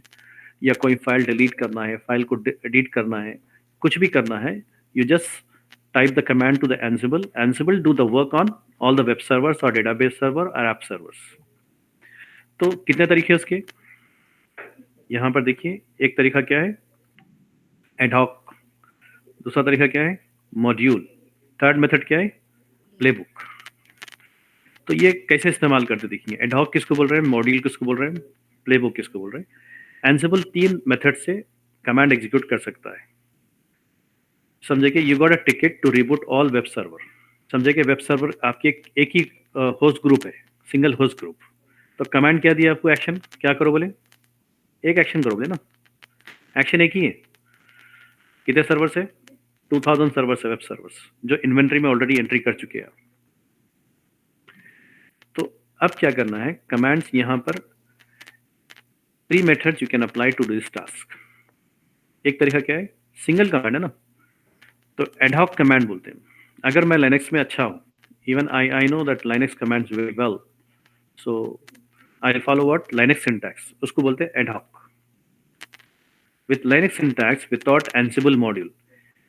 या कोई फाइल डिलीट करना है, फाइल को एडिट करना है, कुछ भी करना है, you just type the command to the Ansible, Ansible do the work on all the web servers और डेटाबेस सर्वर और ऐप सर्वर्स। तो कितने तरीके हैं उसके? यहाँ पर देखिए, एक तरीका क्या है? एडहॉक। दूसरा तरीका क्या है? मॉड्यूल। थर्ड मेथड क्या है? प्लेबुक। तो ये कैसे इस्तेमाल करते देखिए, एडहॉक किसको बोल रहे हैं, मॉड्यूल किसको बोल रहे हैं, प्लेबुक किसको बोल रहे हैं। एंसिबल 3 मेथड से कमांड एग्जीक्यूट कर सकता है। समझे कि you got a ticket to reboot all web server. समझे कि वेब सर्वर आपके एक ही होस्ट ग्रुप है, सिंगल होस्ट ग्रुप। तो कमांड क्या दिया आपको, एक्शन क्या करो बोले, एक एक्शन करो बोले ना, एक्शन एक ही है। कितने सर्वर से, 2000 सर्वर से, वेब सर्वर्स जो इन्वेंट्री में ऑलरेडी एंट्री कर चुके हैं। तो अब क्या करना है, कमांड्स यहां पर 3 methods you can apply to this task. एक तरीका क्या है, सिंगल कमांड है ना, तो एडहॉक कमांड बोलते हैं। अगर मैं लाइनेक्स में अच्छा हूं, even I know that Linux commands very well, so I follow what Linux syntax, उसको बोलते हैं ad hoc. With Linux syntax without Ansible module,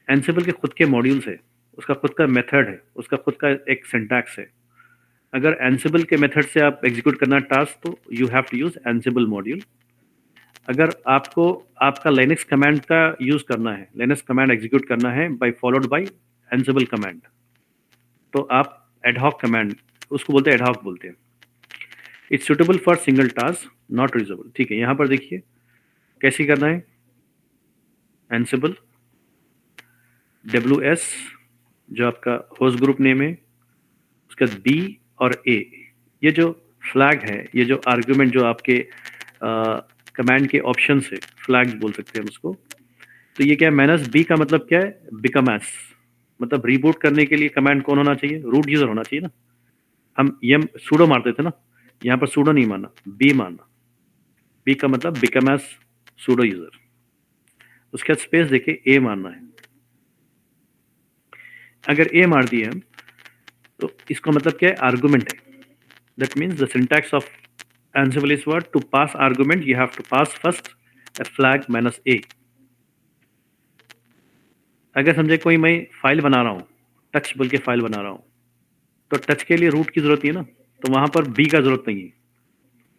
Ansible के खुद के मॉड्यूल्स है, उसका खुद का मेथड है, उसका खुद का एक सिंटैक्स है। अगर एंसिबल के मेथड से आप एग्जीक्यूट करना टास्क, तो you have to use Ansible module. अगर आपको आपका लाइनेक्स कमांड का यूज करना है, लाइनेक्स कमांड एग्जीक्यूट करना है by followed by Ansible command, तो आप एडहॉक कमांड, उसको बोलते हैं एडहॉक बोलते हैं। It's suitable for single task not reusable. ठीक है, यहां पर देखिए कैसे करना है, एंसिबल WS जो आपका होस्ट ग्रुप नेम है, उसका B और A, ये जो फ्लैग है, ये जो आर्ग्यूमेंट जो आपके कमांड के ऑप्शन है, फ्लैग्स बोल सकते हैं हम उसको। तो ये क्या है, -B का मतलब क्या है, बिकम एस, मतलब रिबूट करने के लिए कमांड कौन होना चाहिए, रूट यूजर होना चाहिए ना। हम ये सूडो मारते थे ना, यहाँ पर सूडो नहीं मानना, B मानना। B का मतलब बिकम एस सूडो यूजर। उसके बाद स्पेस देके A मारना है। अगर A मार दिए हम, तो इसका मतलब क्या है, आर्गुमेंट है। That means the syntax of Ansible is what, to pass argument you have to pass first a flag -A। अगर समझे कोई मैं फाइल बना रहा हूँ, टच बोल के फाइल बना रहा हूँ, तो टच के लिए रूट की जरूरत है ना, तो वहां पर B का जरूरत नहीं है।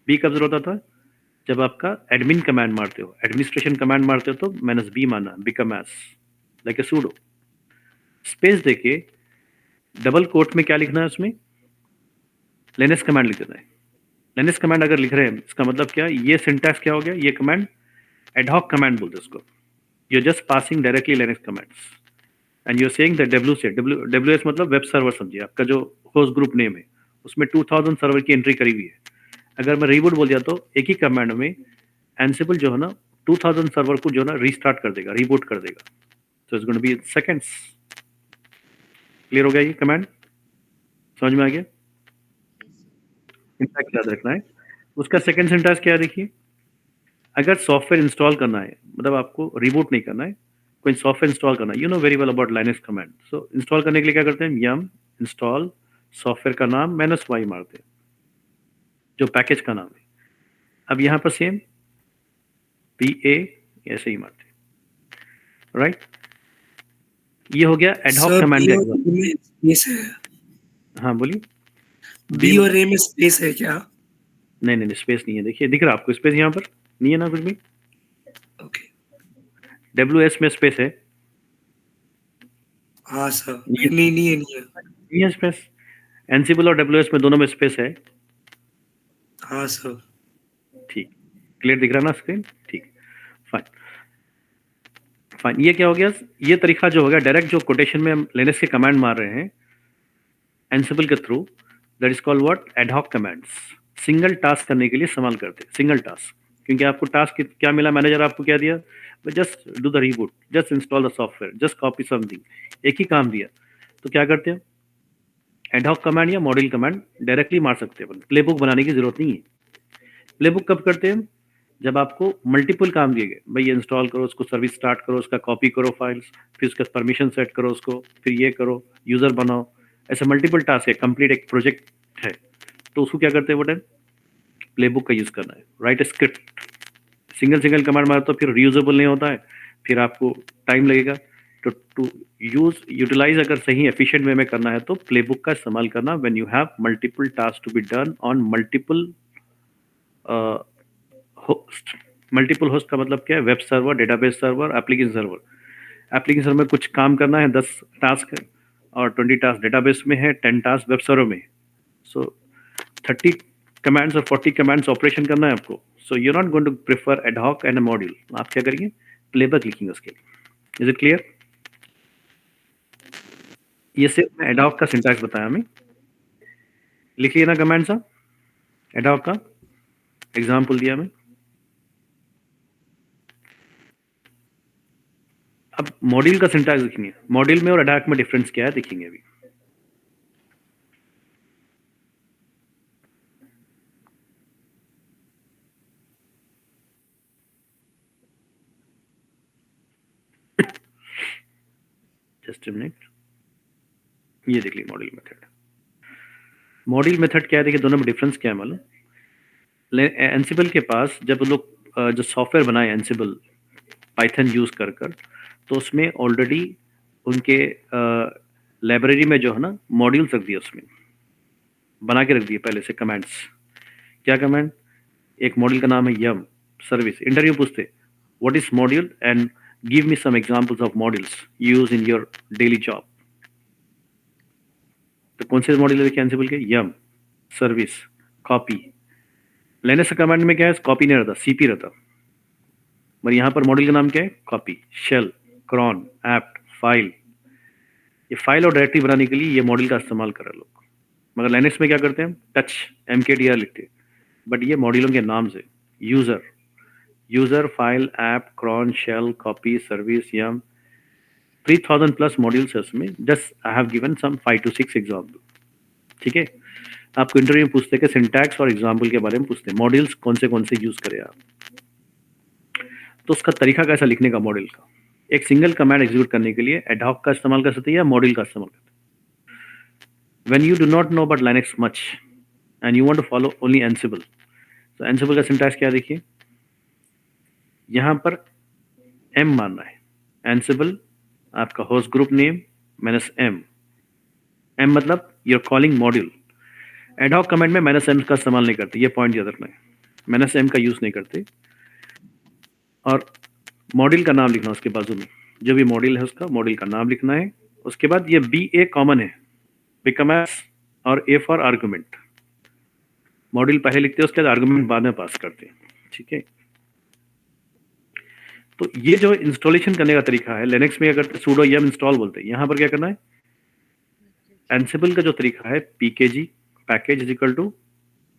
B कब जरूरत आता है, जब आपका एडमिन कमांड मारते हो, एडमिनिस्ट्रेशन कमांड मारते हो, तो -B मानना, become S like a pseudo. Space देके डबल कोट में क्या लिखना है, उसमें लिनक्स कमांड लिख देना है। लिनक्स कमांड अगर लिख रहे हैं, इसका मतलब क्या, ये सिंटैक्स क्या हो गया, ये कमांड एडहॉक कमांड बोलते हैं उसको। You just passing directly Linux commands and you are saying that WS मतलब वेब सर्वर समझिए, आपका जो होस्ट ग्रुप नेम है, उसमें 2000 सर्वर की एंट्री करी हुई है। अगर मैं रीबूट बोल दिया, तो एक ही कमांड में एंसिबल जो है ना 2000 सर्वर को जो है ना रीस्टार्ट कर देगा, रीबूट कर देगा। So it's going to be seconds. Clear हो गया ये कमांड, समझ में आ गया? सिंटैक्स याद रखना है। उसका सेकंड सिंटैक्स क्या है, देखिए, अगर सॉफ्टवेयर इंस्टॉल करना है, मतलब आपको रिबूट नहीं करना है, कोई सॉफ्टवेयर इंस्टॉल करना है, you know very well about Linux command. So install करने के लिए क्या करते हैं, यम इंस्टॉल सॉफ्टवेयर का नाम -y मारते हैं, जो पैकेज का नाम है। अब यहाँ पर सेम PA ऐसे ही मारते हैं, राइट। ये हो गया एडहॉक सर कमांड B का और एग्जांपल। A में स्पेस है, हाँ बोलिए। B और A में स्पेस है क्या? नहीं नहीं स्पेस नहीं है, देखिए दिख रहा है आपको स्पेस, यहाँ पर नहीं है ना कुछ भी। ओके, WS में स्पेस है, हाँ सर, नहीं नहीं है, स्पेस। एंसिबल और WS में दोनों में स्पेस है। हाँ सर। ठीक, क्लियर दिख रहा ना स्क्रीन, ठीक, फाइन फाइन। ये क्या हो गया, ये तरीका जो हो गया, डायरेक्ट जो कोटेशन में हम लिनक्स के कमांड मार रहे हैं एंसिबल के through, that is called what, ad hoc commands. Single task करने के लिए इस्तेमाल करते हैं, सिंगल टास्क। क्योंकि आपको टास्क क्या मिला, मैनेजर आपको क्या दिया, just do the reboot, just install the software, just copy something, एक ही काम दिया। तो क्या करते हैं, एडहॉक कमांड या मॉड्यूल कमांड डायरेक्टली मार सकते हैं, प्लेबुक बनाने की जरूरत नहीं है। प्लेबुक कब करते हैं, जब आपको मल्टीपल काम दिए गए, भाई ये इंस्टॉल करो, उसको सर्विस स्टार्ट करो, उसका कॉपी करो फाइल्स, फिर उसका परमिशन सेट करो उसको, फिर ये करो, यूजर बनाओ, ऐसे मल्टीपल टास्क है, कंप्लीट एक प्रोजेक्ट है। तो उसको क्या करते हैं, वो टाइम प्लेबुक का यूज करना है, राइट स्क्रिप्ट। सिंगल कमांड मारो तो फिर रीयूजेबल नहीं होता है, फिर आपको टाइम लगेगा। तो टू यूटिलाइज अगर सही एफिशिएंट वे में करना है, तो प्लेबुक का इस्तेमाल करना when you have multiple task to be done on multiple host. Multiple host का मतलब क्या है, web server, database server, application server. Application server में कुछ काम करना है, 10 टास्क है, और 20 टास्क डेटाबेस में है, 10 टास्क वेब सर्वर में है। सो 30 कमांड्स और 40 कमांड्स ऑपरेशन करना है आपको। So you are not going to prefer ad hoc and a module, आप क्या करेंगे, प्लेबैक लिखेंगे उसके लिए। Is it clear? ये सिर्फ एडहॉक का सिंटैक्स बताया हमें, लिखिए ना कमांड सा एडहॉक का। एग्जाम्पल दिया मैं। अब मॉड्यूल का सिंटैक्स देखेंगे, मॉड्यूल में और अटैक में डिफरेंस क्या है देखेंगे अभी। जस्ट अ मिनट, ये देख लीजिए मॉड्यूल मेथड। मॉड्यूल मेथड क्या है देखिए, दोनों में डिफरेंस क्या है मालूम। एंसिबल के पास जब लोग जो सॉफ्टवेयर बनाए एंसिबल पाइथन यूज कर तो उसमें ऑलरेडी उनके लाइब्रेरी में जो है ना मॉड्यूल्स रख दिए, उसमें बना के रख दिए पहले से कमांड्स। क्या कमांड? एक मॉड्यूल का नाम है यम सर्विस। इंटरव्यू पूछते what is module and give me some examples of modules use in your daily job. तो कौन से मॉड्यूल लिखे एंसिबल के? Yum service copy. Linux command में क्या है? कॉपी नहीं रहता, सीपी रहता। मगर यहाँ पर मॉड्यूल का नाम क्या है? Copy, shell, cron, apt, file. ये फाइल और डायरेक्टरी बनाने के लिए ये मॉड्यूल का इस्तेमाल कर रहे लोग। मगर लिनक्स में क्या करते हैं? टच mkdir लिखते हैं, बट ये मॉड्यूलों के नाम से user file app cron shell copy service yum 3000 plus modules है उसमें। Just I have given some 5 to 6 example. ठीक है, आपको इंटरव्यू में पूछते हैं कि सिंटैक्स और एग्जाम्पल के बारे में पूछते हैं, मॉड्यूल्स कौन से यूज करें आप। तो उसका तरीका कैसा लिखने का मॉड्यूल का? एक सिंगल कमांड एग्जीक्यूट करने के लिए एडहॉक का इस्तेमाल कर सकते हैं या मॉड्यूल का इस्तेमाल करते हैं। When you do not know about Linux much and you want to follow only Ansible, तो Ansible का सिंटैक्स क्या है देखिए, यहाँ पर m मानना है। Ansible आपका host group name minus m मतलब you're calling module. Ad hoc comment में माइनस m का इस्तेमाल नहीं करते, ये पॉइंट याद रखना है, माइनस m का यूज नहीं करते। और मॉड्यूल का नाम लिखना उसके बाजू में, जो भी मॉड्यूल है उसका मॉड्यूल का नाम लिखना है। उसके बाद ये BA कॉमन है, बिकम एस और A फॉर आर्गुमेंट। मॉड्यूल पहले लिखते हैं, उसके बाद आर्गुमेंट बाद में पास करते हैं। ठीक है, तो ये जो इंस्टॉलेशन करने का तरीका है, लिनक्स में अगर sudo yum इंस्टॉल बोलते हैं, यहाँ पर क्या करना है? एंसिबल का जो तरीका है pkg package is equal to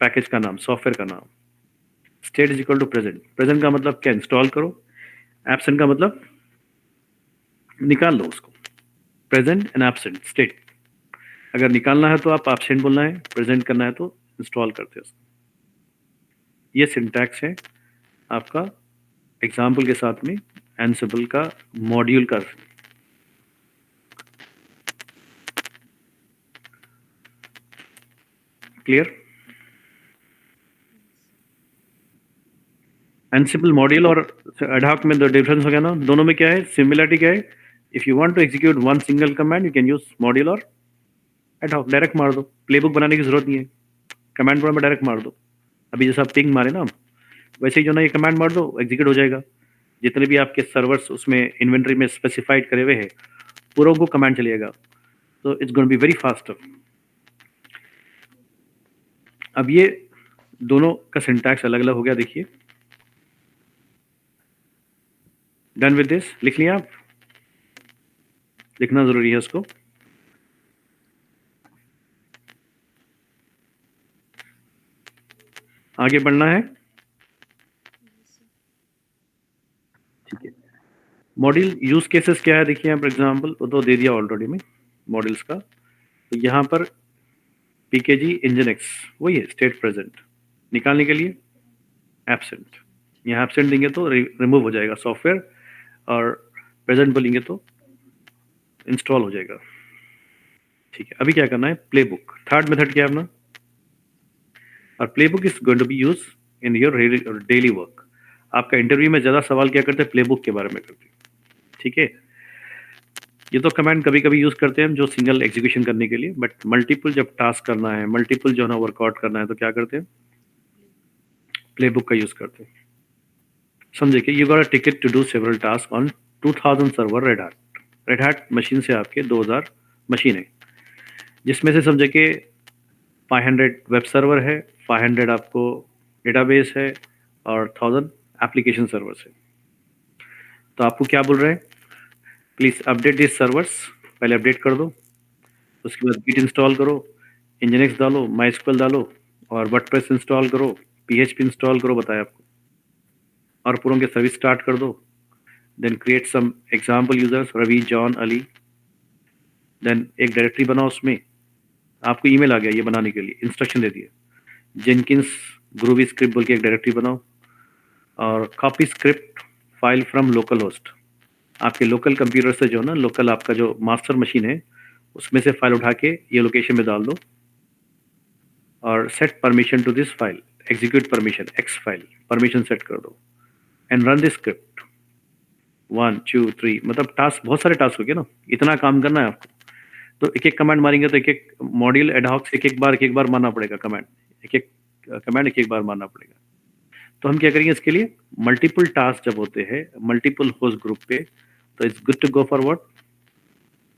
package का नाम, सॉफ्टवेयर का नाम, state is equal to present. Present का मतलब क्या? इंस्टॉल करो। एब्सेंट का मतलब निकाल लो उसको। Present and absent state. अगर निकालना है तो आप एब्सेंट बोलना है, प्रेजेंट करना है तो इंस्टॉल करते हैं उसको। ये सिंटैक्स है आपका एग्जाम्पल के साथ में एंसिबल का मॉड्यूल का। क्लियर? एंसिबल मॉड्यूल और एडहॉक में डिफरेंस हो गया ना, दोनों में क्या है सिमिलरिटी क्या है? If you want to execute one single command you can use module और एडहॉक। डायरेक्ट मार दो, प्लेबुक बनाने की जरूरत नहीं है, कमांड में डायरेक्ट मार दो। अभी जैसा आप पिंग मारे ना, वैसे ही जो ना ये कमांड मार दो, एग्जीक्यूट हो जाएगा। जितने भी आपके सर्वर्स उसमें इन्वेंटरी में स्पेसिफाइड करे हुए हैं, पूरा को कमांड चलेगा, तो it's going to be very fast. अब ये दोनों का सिंटैक्स अलग अलग हो गया, देखिए। डन विद दिस, लिख लिया आप? लिखना जरूरी है उसको। आगे बढ़ना है, ठीक है। मॉड्यूल यूज केसेस क्या है देखिए यहाँ पर एग्जांपल वो तो दे दिया ऑलरेडी में मॉड्यूल्स का। तो यहाँ पर pkg nginx वही है, स्टेट प्रेजेंट। निकालने के लिए एब्सेंट, यहाँ एब्सेंट देंगे तो रिमूव हो जाएगा सॉफ्टवेयर, और प्रेजेंट बोलेंगे तो इंस्टॉल हो जाएगा। ठीक है, अभी क्या करना है? प्लेबुक, थर्ड मेथड क्या है अपना? और playbook is going to be use in your daily work. आपका इंटरव्यू में ज्यादा सवाल क्या करते हैं? प्लेबुक के बारे में करते हैं। ठीक है, ये तो कमांड कभी कभी यूज करते हैं हम जो सिंगल एग्जीक्यूशन करने के लिए, बट मल्टीपल जब टास्क करना है, मल्टीपल जो है ना वर्कआउट करना है, तो क्या करते हैं? प्लेबुक का यूज करते हैं। समझे कि you got a ticket to do several task on 2000 server Red Hat. Red Hat machine से आपके 2000 मशीन है, जिसमें से समझे कि 500 वेब सर्वर है, 500 आपको डेटाबेस है, और 1000 एप्लीकेशन सर्वर्स है। तो आपको क्या बोल रहे हैं? प्लीज अपडेट दिस सर्वर्स, पहले अपडेट कर दो। उसके बाद गिट इंस्टॉल करो, nginx डालो, माइस्क्वेल डालो, और वर्डप्रेस इंस्टॉल करो, PHP इंस्टॉल करो, बताया आपको, और पूरों के सर्विस स्टार्ट कर दो. Then create some example users, Ravi, John, Ali. Then एक डायरेक्टरी बनाओ, उसमें आपको ईमेल आ गया ये बनाने के लिए, इंस्ट्रक्शन दे दिए. जेनकिंस ग्रूवी स्क्रिप्ट बोल के एक डायरेक्टरी बनाओ, और copy script file from local host. आपके लोकल कंप्यूटर से जो ना, लोकल आपका जो मास्टर मशीन है उसमें से फाइल उठा के ये लोकेशन में डाल दो, और set permission to this file, execute permission, x file permission set कर दो, एंड रन दिस स्क्रिप्ट 1 2 3. मतलब टास्क, बहुत सारे टास्क हो गए ना, इतना काम करना है आपको. तो एक एक कमांड मारेंगे तो एक एक मॉड्यूल एडहॉक एक एक बार मारना पड़ेगा कमांड, एक कमांड एक बार मारना पड़ेगा. तो हम क्या करेंगे इसके लिए, मल्टीपल टास्क जब होते हैं मल्टीपल होस्ट ग्रुप पे, तो it's good to go for what,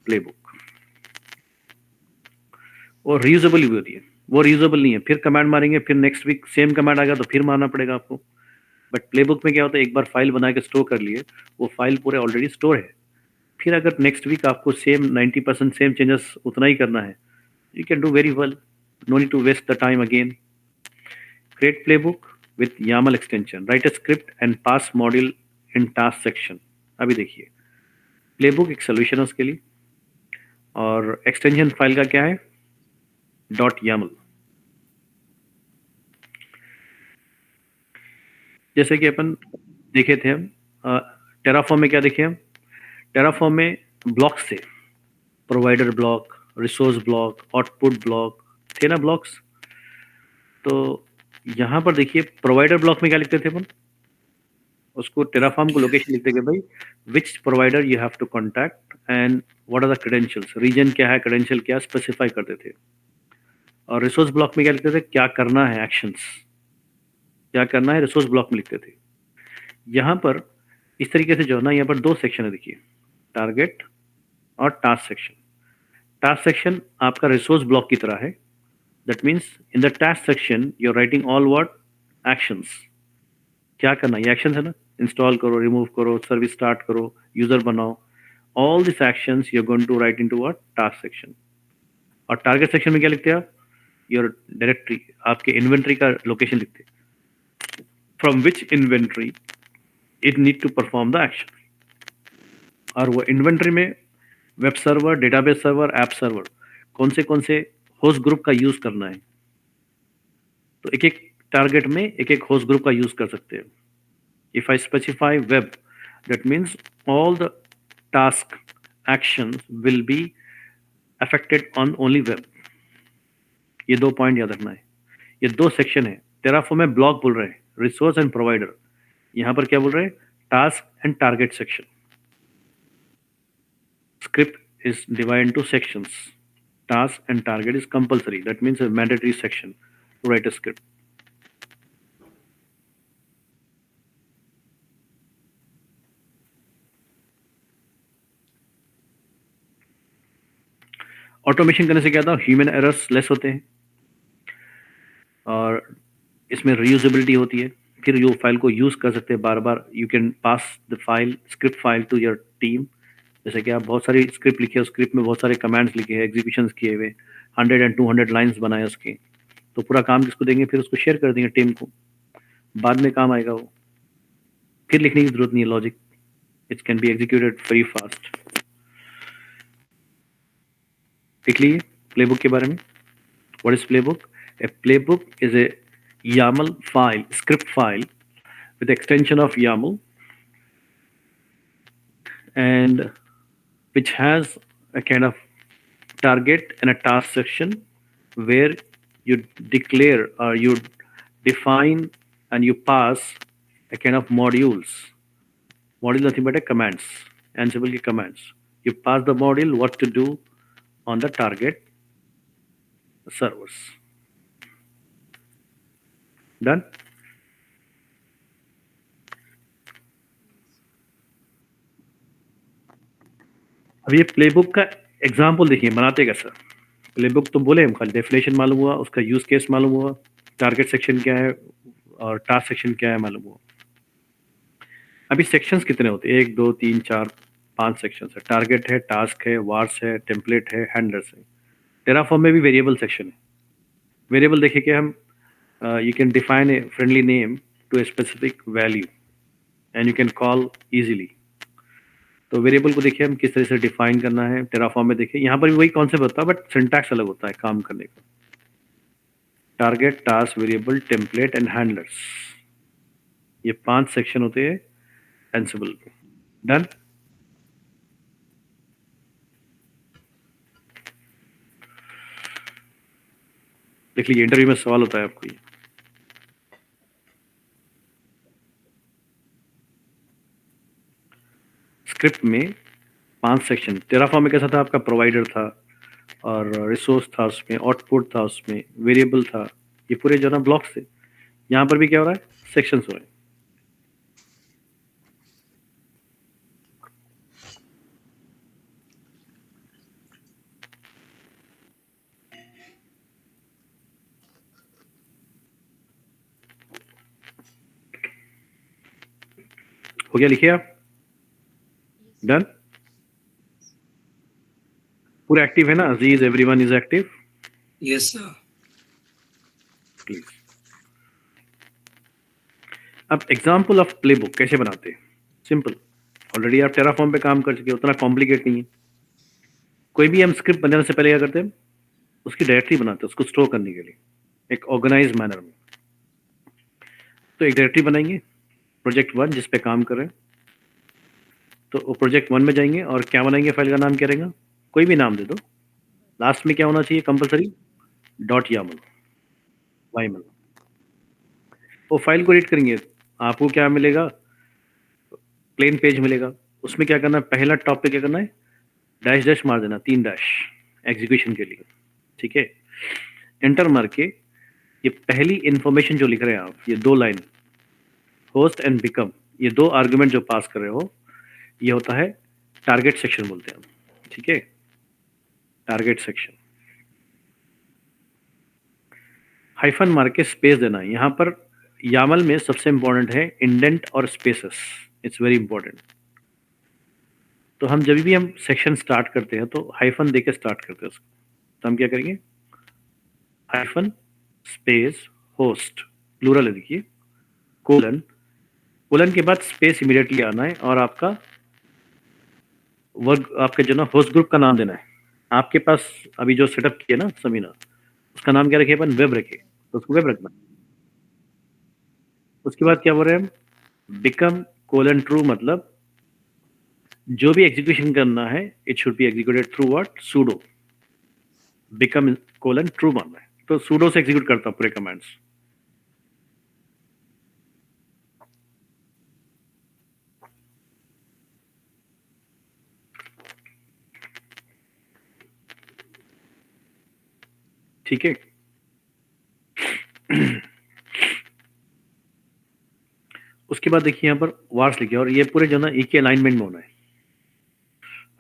playbook. और रीयूजेबल भी होती है, वो रीयूजेबल नहीं है, फिर कमांड मारेंगे, फिर नेक्स्ट वीक सेम कमांड आ गया तो फिर मारना पड़ेगा आपको. बट प्लेबुक में क्या होता है, एक बार फाइल बना के स्टोर कर लिए, वो फाइल पूरे ऑलरेडी स्टोर है. फिर अगर नेक्स्ट वीक आपको सेम 90% सेम चेंजेस उतना ही करना है, you can do very well, no need to waste the time again. Create playbook with YAML extension, write a script and pass module in task section. अभी देखिए, playbook एक solution है उसके लिए, और एक्सटेंशन फाइल का क्या है, .yaml. जैसे कि अपन देखे थे हम टेराफॉर्म में, क्या देखे हम टेराफॉर्म में, ब्लॉक से provider block, resource block, output block थे ना ब्लॉक्स. तो यहाँ पर देखिए प्रोवाइडर ब्लॉक में क्या लिखते थे अपन, उसको टेराफॉर्म को लोकेशन लिखते थे भाई, which provider you have to contact and what are the credentials, reason क्या है, क्रेडेंशियल क्या, स्पेसिफाई करते थे. और रिसोर्स ब्लॉक में क्या लिखते थे, क्या करना है, एक्शंस क्या करना है, रिसोर्स ब्लॉक में लिखते थे. यहाँ पर इस तरीके से जो है ना, यहाँ पर दो सेक्शन है देखिए, टारगेट और टास्क सेक्शन. टास्क सेक्शन आपका रिसोर्स ब्लॉक की तरह है. That means in the task section you are writing all what, actions. क्या करना, ये एक्शंस है ना, इंस्टॉल करो, रिमूव करो, सर्विस स्टार्ट करो, यूजर बनाओ, all this actions you are going to write into what, task section. और टारगेट सेक्शन में क्या लिखते हैं आप, योर डायरेक्टरी, आपके इन्वेंट्री का लोकेशन लिखते हैं, from which inventory it need to perform the action. और वो इन्वेंट्री में web server, database server, app server, कौन से होस्ट ग्रुप का यूज करना है. तो एक एक टारगेट में एक एक होस्ट ग्रुप का यूज कर सकते हैं. If I specify web, that means all the task action will be affected on only web. ये दो पॉइंट याद रखना है. ये दो सेक्शन है. टेराफॉर्म में ब्लॉक बोल रहे हैं, रिसोर्स एंड प्रोवाइडर. यहाँ पर क्या बोल रहे हैं, task and target section. Script is divided into sections. Task and target is compulsory. That means a mandatory section to write a script. Automation करने से क्या था, ह्यूमन एरर्स लेस होते हैं, और इसमें रीयूजेबिलिटी होती है. फिर जो फाइल को यूज कर सकते हैं बार बार. You can pass the file, script file to your team. जैसे कि आप बहुत सारी स्क्रिप्ट लिखे, उस स्क्रिप्ट में बहुत सारे कमांड्स लिखे हैं, एग्जीक्यूशन किए हुए, 100 and 200 लाइन्स बनाए उसके, तो पूरा काम किसको देंगे, फिर उसको शेयर कर देंगे टीम को, बाद में काम आएगा वो. फिर लिखने की जरूरत नहीं है logic, it can be executed very fast. देख लीजिए प्लेबुक के बारे में. What is playbook? A playbook is a YAML file, script file with extension of YAML, and which has a kind of target and a task section where you declare or you define and you pass a kind of modules. Module nothing but a commands, Ansible ki commands. You pass the module what to do on the target servers. Done? अब ये playbook का example देखिए, बनाते कैसा. Playbook तो बोले हम, खाली डेफिनेशन मालूम हुआ, उसका यूज केस मालूम हुआ, टारगेट सेक्शन क्या है और टास्क सेक्शन क्या है मालूम हुआ. अभी सेक्शंस कितने होते हैं, 1 2 3 4 5 सेक्शंस है. टारगेट है, टास्क है, वार्स है, टेम्पलेट है, हैंडलर्स है. टेराफॉर्म में भी वेरिएबल सेक्शन है. वेरिएबल देखे कि हम You can define a friendly name to a specific value and you can call easily. तो वेरिएबल को देखिए हम किस तरह से डिफाइन करना है टेराफॉर्म में। देखिए यहाँ पर भी वही कॉन्सेप्ट होता है बट सिंटैक्स अलग होता है काम करने का। Target, task, variable, template and handlers, ये 5 सेक्शन होते हैं एंसिबल में। डन। देख लीजिए इंटरव्यू में सवाल होता है आपको ये। स्क्रिप्ट में 5 सेक्शन। टेराफॉर्म में कैसा था आपका, प्रोवाइडर था और रिसोर्स था उसमें, आउटपुट था उसमें, वेरिएबल था, ये पूरे जो ना ब्लॉक्स थे। यहाँ पर भी क्या हो रहा है, सेक्शंस हो रहे हैं। हो गया, लिखिए आप। Yes. डन। पूरा एक्टिव है ना, Aziz, everyone is active Yes, sir. Please. अब एग्जाम्पल ऑफ प्लेबुक कैसे बनाते हैं, सिंपल। ऑलरेडी आप टेराफॉर्म पे काम कर चुके हो, उतना कॉम्प्लिकेट नहीं है। कोई भी हम स्क्रिप्ट बनाने से पहले क्या करते हैं, उसकी डायरेक्टरी बनाते हैं उसको स्टोर करने के लिए एक ऑर्गेनाइज मैनर में। तो एक डायरेक्टरी बनाएंगे प्रोजेक्ट 1 जिस पे काम कर रहे हैं। तो वो प्रोजेक्ट 1 में जाएंगे और क्या बनाएंगे, फाइल का नाम क्या रहेगा, कोई भी नाम दे दो। लास्ट में क्या होना चाहिए कंपलसरी, .yaml, YAML। वो फाइल को रीड करेंगे, आपको क्या मिलेगा, प्लेन पेज मिलेगा। उसमें क्या करना है, पहला टॉप पे क्या करना है, डैश डैश मार देना, 3 डैश एग्जीक्यूशन के लिए, ठीक है। एंटर मार के ये पहली इंफॉर्मेशन जो लिख रहे हैं आप, ये 2 लाइन होस्ट एंड बिकम, ये 2 आर्गुमेंट जो पास कर रहे हो, ये होता है टारगेट सेक्शन बोलते हैं हम, ठीक है। टारगेट सेक्शन हाइफन मार के स्पेस देना है। यहाँ पर यामल में सबसे इंपॉर्टेंट है इंडेंट और स्पेसेस, इट्स वेरी इंपॉर्टेंट। तो हम जब भी हम सेक्शन स्टार्ट करते हैं तो हाइफन देके स्टार्ट करते हैं उसको। तो हम क्या करेंगे, हाइफन स्पेस होस्ट, प्लूरल है देखिए, कोलन, कोलन के बाद स्पेस इमीडिएटली आना है और आपका वर्क, आपके जो ना होस्ट ग्रुप का नाम देना है। आपके पास अभी जो सेटअप किया ना समीना, उसका नाम क्या रखे अपन, वेब रखे, तो उसको वेब रखना। उसके बाद क्या बोल रहे हैं हम, बिकम कोलन ट्रू, मतलब जो भी एग्जीक्यूशन करना है it should be executed through what, pseudo. Become colon true मानना है तो सूडो से एग्जीक्यूट करता हूं पूरे कमांड्स। ठीक है। उसके बाद देखिए यहाँ पर वार्स लिखे और ये पूरे जो ना एक ही अलाइनमेंट में होना है,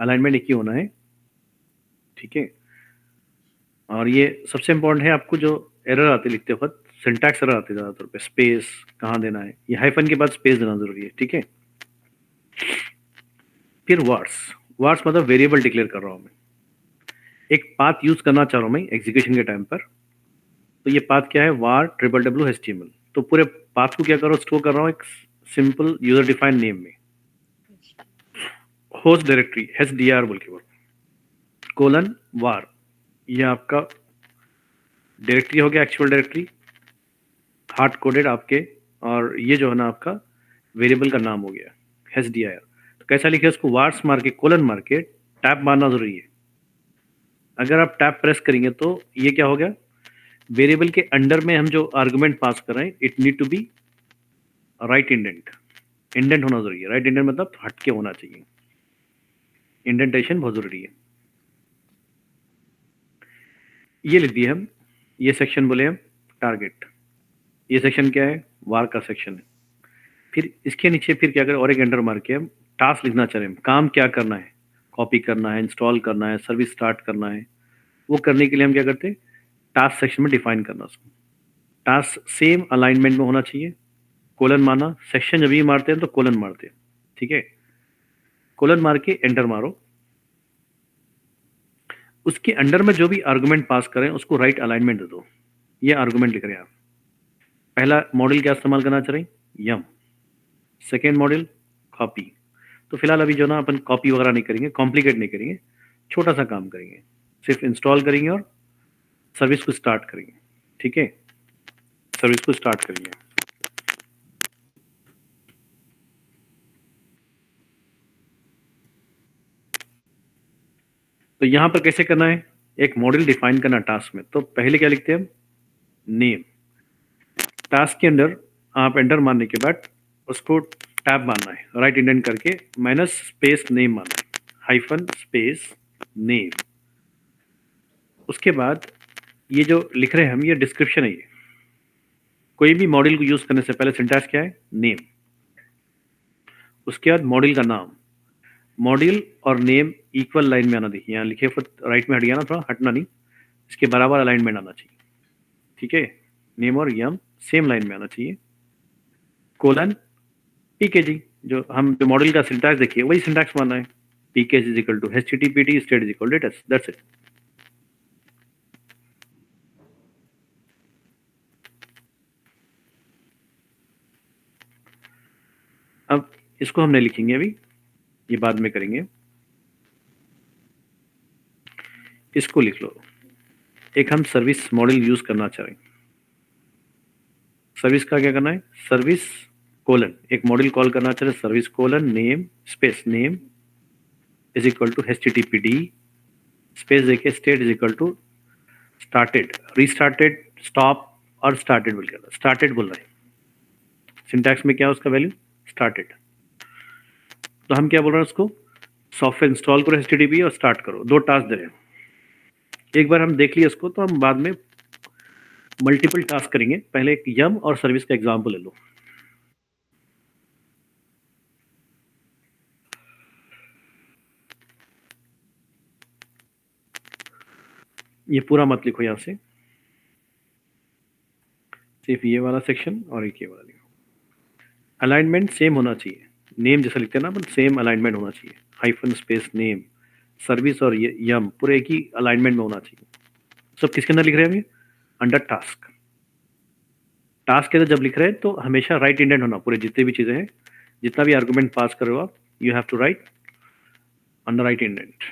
अलाइनमेंट एक ही होना है, ठीक है। और ये सबसे इंपॉर्टेंट है, आपको जो एरर आते लिखते वक्त, सिंटैक्स एरर आते ज़्यादातर पे, स्पेस कहाँ देना है, ये हाइफन के बाद स्पेस देना जरूरी है, ठीक है। फिर वार्स, वार्स मतलब वेरिएबल डिक्लेयर कर रहा हूँ मैं, एक पाथ यूज करना चाह रहा हूँ मैं एग्जीक्यूशन के टाइम पर। तो ये पाथ क्या है, var www.html। तो पूरे पाथ को क्या कर रहा हूँ, स्टोर कर रहा हूँ एक सिंपल यूजर डिफाइंड नेम में, होस्ट डायरेक्टरी HDR बोल के बोल, कोलन var, ये आपका डायरेक्टरी हो गया, एक्चुअल डायरेक्टरी हार्ड कोडेड आपके, और ये जो है ना आपका वेरिएबल का नाम हो गया HDR। तो कैसा लिखे उसको, वार्स मार के कोलन मार के टैब मारना जरूरी है। अगर आप टैब प्रेस करेंगे तो ये क्या हो गया, वेरिएबल के अंडर में हम जो आर्गुमेंट पास कर रहे हैं it need to be right indent, indent होना जरूरी है। राइट इंडेंट मतलब हटके होना चाहिए, इंडेंटेशन बहुत जरूरी है। ये लिख दिए हम, ये सेक्शन बोले हम टारगेट, ये सेक्शन क्या है, वार का सेक्शन है। फिर इसके नीचे फिर क्या करें, और एक एंटर मार के हम टास्क लिखना चाह रहे हैं, काम क्या करना है, कॉपी करना है, इंस्टॉल करना है, सर्विस स्टार्ट करना है। वो करने के लिए हम क्या करते हैं, टास्क सेक्शन में डिफाइन करना उसको। टास्क सेम अलाइनमेंट में होना चाहिए, कोलन मारना, सेक्शन जब भी मारते हैं तो कोलन मारते हैं, ठीक है। कोलन मार के एंटर मारो, उसके अंडर में जो भी आर्गुमेंट पास करें उसको राइट अलाइनमेंट दे दो। ये आर्गुमेंट लिख रहे हैं आप, पहला मॉडल क्या इस्तेमाल करना चाह रहे हैं? यम। Second model copy. तो फिलहाल अभी जो ना अपन कॉपी वगैरह नहीं करेंगे, कॉम्प्लिकेट नहीं करेंगे, छोटा सा काम करेंगे, सिर्फ इंस्टॉल करेंगे और सर्विस को स्टार्ट करेंगे। ठीक है, सर्विस को स्टार्ट करेंगे। तो यहां पर कैसे करना है? एक मॉडल डिफाइन करना टास्क में, तो पहले क्या लिखते हैं हम? नेम। टास्क के अंदर आप एंटर मारने के बाद उसको टैब मारना है, राइट इंडेंट करके माइनस स्पेस नेम मारना है, हाइफन स्पेस नेम। उसके बाद ये जो लिख रहे हैं हम, ये डिस्क्रिप्शन है। ये कोई भी मॉडल को यूज करने से पहले सिंटैक्स क्या है? नेम। उसके बाद मॉडल का नाम। मॉडल और नेम इक्वल लाइन में आना। देखिए यहाँ लिखे राइट में हट गया ना, थोड़ा हटना नहीं, इसके बराबर अलाइनमेंट आना चाहिए। ठीक है, नेम और यम सेम लाइन में आना चाहिए। कोलन पीकेजी, जो मॉडल का सिंटैक्स देखिए वही सिंटैक्स मानना है। pkg is equal to httpt state is equal to that's it. अब इसको हम नहीं लिखेंगे अभी, ये बाद में करेंगे। इसको लिख लो। एक हम सर्विस मॉडल यूज करना चाह रहे हैं। सर्विस का क्या करना है? सर्विस कोलन, एक मॉडल कॉल करना चाह रहे हैं, service colon name space name is equal to httpd space देके state is equal to started, restarted, stop और स्टार्टेड बोल के स्टार्टेड बोल रहे हैं। सिंटैक्स में क्या है उसका वैल्यू? स्टार्टेड। तो हम क्या बोल रहे हैं उसको? सॉफ्टवेयर इंस्टॉल करो http और स्टार्ट करो, दो टास्क दे रहे हैं। एक बार हम देख लिए इसको, तो हम बाद में मल्टीपल टास्क करेंगे। पहले एक यम और सर्विस का एग्जांपल ले लो। ये पूरा मत लिखो, यहां से सिर्फ ये वाला सेक्शन और एक ये वाला लिखो। अलाइनमेंट सेम होना चाहिए, नेम जैसा लिखते हैं ना अपन, सेम अलाइनमेंट होना चाहिए। हाइफन स्पेस नेम, सर्विस और यम पूरे एक ही अलाइनमेंट में होना चाहिए। सब किसके अंदर लिख रहे हैं हम? Under task. टास्क के अंदर जब लिख रहे हैं तो हमेशा राइट इंडेंट होना, पूरे जितने भी चीजें हैं, जितना भी आर्गुमेंट पास कर रहे हो आप, you have to write under right indent.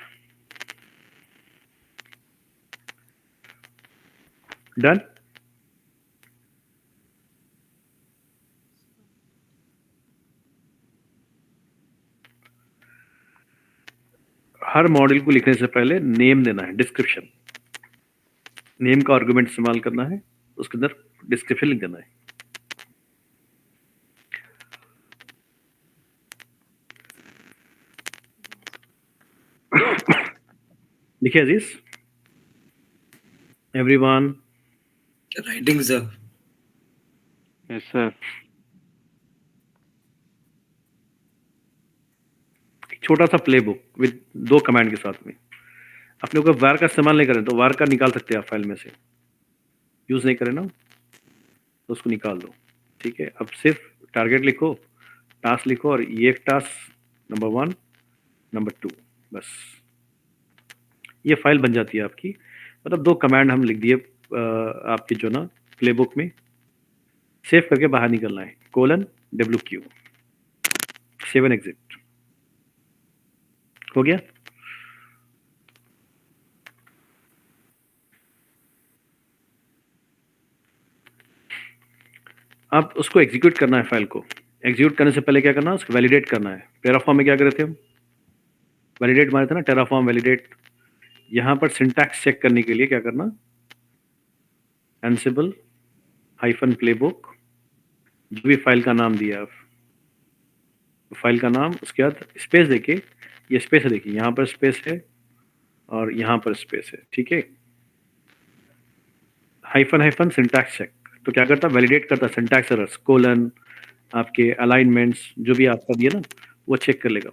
Done. हर मॉडल को लिखने से पहले नेम देना है, डिस्क्रिप्शन। नेम का आर्गुमेंट इस्तेमाल करना है, उसके अंदर डिस्क्रिप्शन लिख देना है। लिखिए Aziz, everyone. Writing, sir. Yes sir. छोटा सा प्ले बुक विद 2 कमांड के साथ में। अपने को वार का इस्तेमाल नहीं करें तो वार का निकाल सकते हैं आप फाइल में से, यूज नहीं करें ना तो उसको निकाल दो। ठीक है, अब सिर्फ टारगेट लिखो, टास्क लिखो, और ये टास्क नंबर 1, नंबर 2, बस ये फाइल बन जाती है आपकी। मतलब 2 कमांड हम लिख दिए आपके जो ना प्ले बुक में। सेव करके बाहर निकलना है, कोलन WQ 7 एग्जिट। हो गया। अब उसको एग्जीक्यूट करना है फाइल को। एग्जीक्यूट करने से पहले क्या करना है? उसको वैलिडेट करना है। टेराफॉर्म में क्या करे थे हम? वैलिडेट मारे थे ना, टेराफॉर्म वैलिडेट। यहां पर सिंटैक्स चेक करने के लिए क्या करना? एंसिबल हाइफन प्लेबुक, जो भी फाइल का नाम दिया आप, फाइल का नाम, उसके बाद स्पेस देके, ये स्पेस है देखिए, यहाँ पर स्पेस है और यहाँ पर स्पेस है। ठीक है, हाइफन हाइफन सिंटैक्स चेक। तो क्या करता? वैलिडेट करता सिंटैक्स एरर्स, कोलन, आपके अलाइनमेंट्स जो भी आपका दिया ना वो चेक कर लेगा,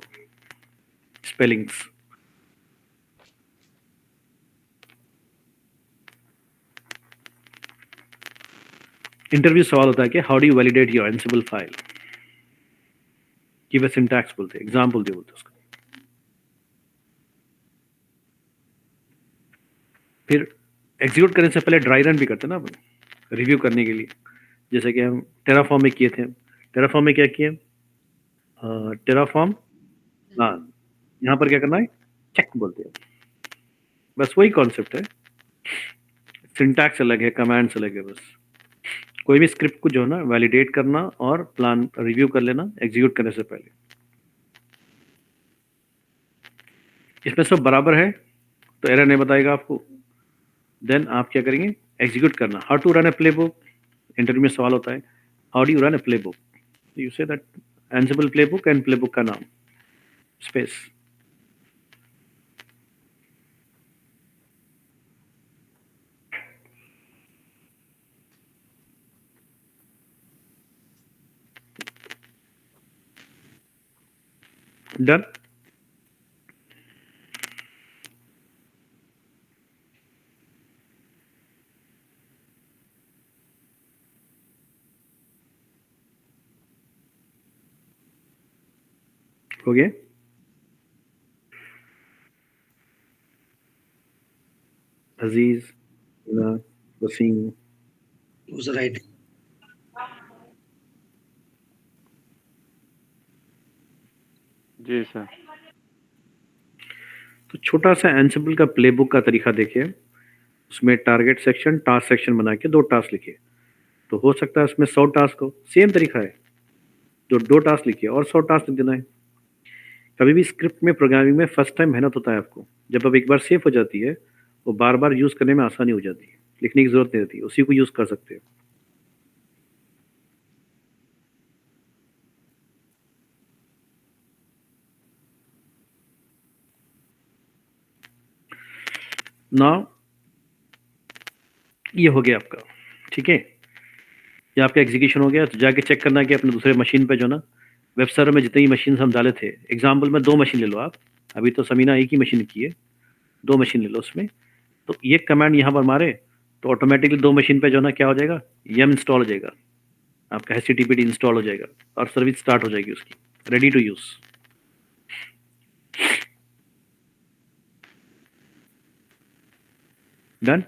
स्पेलिंग्स। इंटरव्यू सवाल होता है कि how do you validate your Ansible file, give a syntax बोलते हैं, एग्जांपल दे बोलते हैं उसको। फिर एग्जीक्यूट करने से पहले ड्राई रन भी करते हैं ना अपन, रिव्यू करने के लिए। जैसे कि हम टेराफॉर्म में किए थे। टेराफॉर्म में क्या किए? टेराफॉर्म, हाँ, यहाँ पर क्या करना है? चेक बोलते हैं। बस वही कॉन्सेप्ट है, सिंटैक्स अलग है, कमांड्स अलग है बस। कोई भी स्क्रिप्ट को जो है ना वैलिडेट करना और प्लान रिव्यू कर लेना एग्जीक्यूट करने से पहले। इसमें सब बराबर है तो एरर नहीं बताएगा आपको। देन आप क्या करेंगे? एग्जीक्यूट करना। How to run a playbook, interview में सवाल होता है, how do you run a playbook? You say that Ansible playbook and playbook का नाम स्पेस। डन। हो गया? Aziz, Wasim, was right. जी सर। तो छोटा सा एंसिबल का प्लेबुक का तरीका देखिए। उसमें टारगेट सेक्शन, टास्क सेक्शन बना के 2 टास्क लिखिए। तो हो सकता है उसमें 100 टास्क हो, सेम तरीका है। जो 2 टास्क लिखिए और 100 टास्क लिख देना है। कभी भी स्क्रिप्ट में, प्रोग्रामिंग में फर्स्ट टाइम मेहनत होता है आपको। जब अब एक बार सेव हो जाती है, वो बार-बार यूज़ करने में आसानी हो जाती है। लिखने की ज़रूरत नहीं रहती, उसी को यूज़ कर सकते हैं। नाउ ये हो गया आपका, ठीक है? ये आपका एग्जीक्यूशन हो गया। तो जाके चेक करना है कि अपने दूसरे मशीन पे जो ना वेब सर्वर में जितनी मशीन हम डाले थे, एग्जाम्पल में 2 मशीन ले लो आप। अभी तो समीना एक ही मशीन की है, 2 मशीन ले लो उसमें। तो ये कमांड यहाँ पर मारे तो ऑटोमेटिकली 2 मशीन पे जो ना क्या हो जाएगा, यम इंस्टॉल हो जाएगा, आपका HTTPD इंस्टॉल हो जाएगा और सर्विस स्टार्ट हो जाएगी उसकी, रेडी टू यूज़। डन।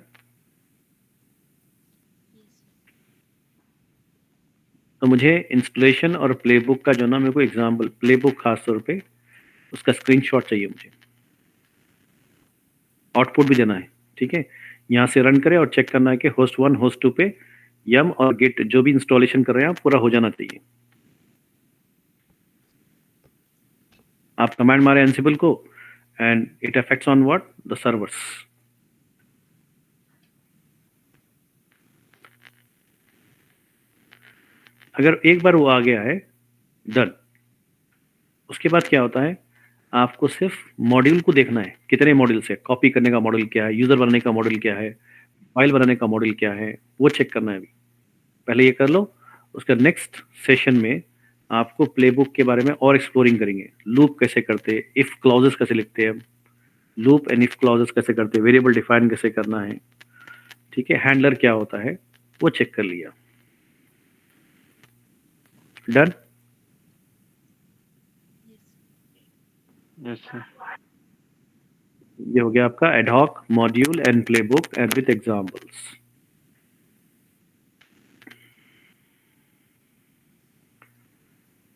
तो मुझे इंस्टॉलेशन और प्लेबुक का जो ना मेरे को एग्जाम्पल, प्लेबुक खास तौर पे उसका स्क्रीनशॉट चाहिए मुझे। आउटपुट भी देना है, ठीक है? यहाँ से रन करें और चेक करना है कि होस्ट 1 होस्ट 2 पे यम और गिट जो भी इंस्टॉलेशन कर रहे हैं आप पूरा हो जाना चाहिए। आप कमांड मारे एंसिबल को and it affects on what, the servers. अगर एक बार वो आ गया है, डन। उसके बाद क्या होता है, आपको सिर्फ मॉड्यूल को देखना है, कितने मॉड्यूल्स है, कॉपी करने का मॉड्यूल क्या है, यूजर बनाने का मॉड्यूल क्या है, फाइल बनाने का मॉड्यूल क्या है, वो चेक करना है। अभी पहले ये कर लो, उसका नेक्स्ट सेशन में आपको प्लेबुक के बारे में और एक्सप्लोरिंग करेंगे। लूप कैसे करते, इफ क्लॉजेस कैसे लिखते हैं, लूप एंड इफ क्लॉजेस कैसे करते हैं, वेरिएबल डिफाइन कैसे करना है, ठीक है, हैंडलर क्या होता है, वो चेक कर लिया। डन। Yes sir. ये हो गया आपका ad hoc module and playbook and with examples.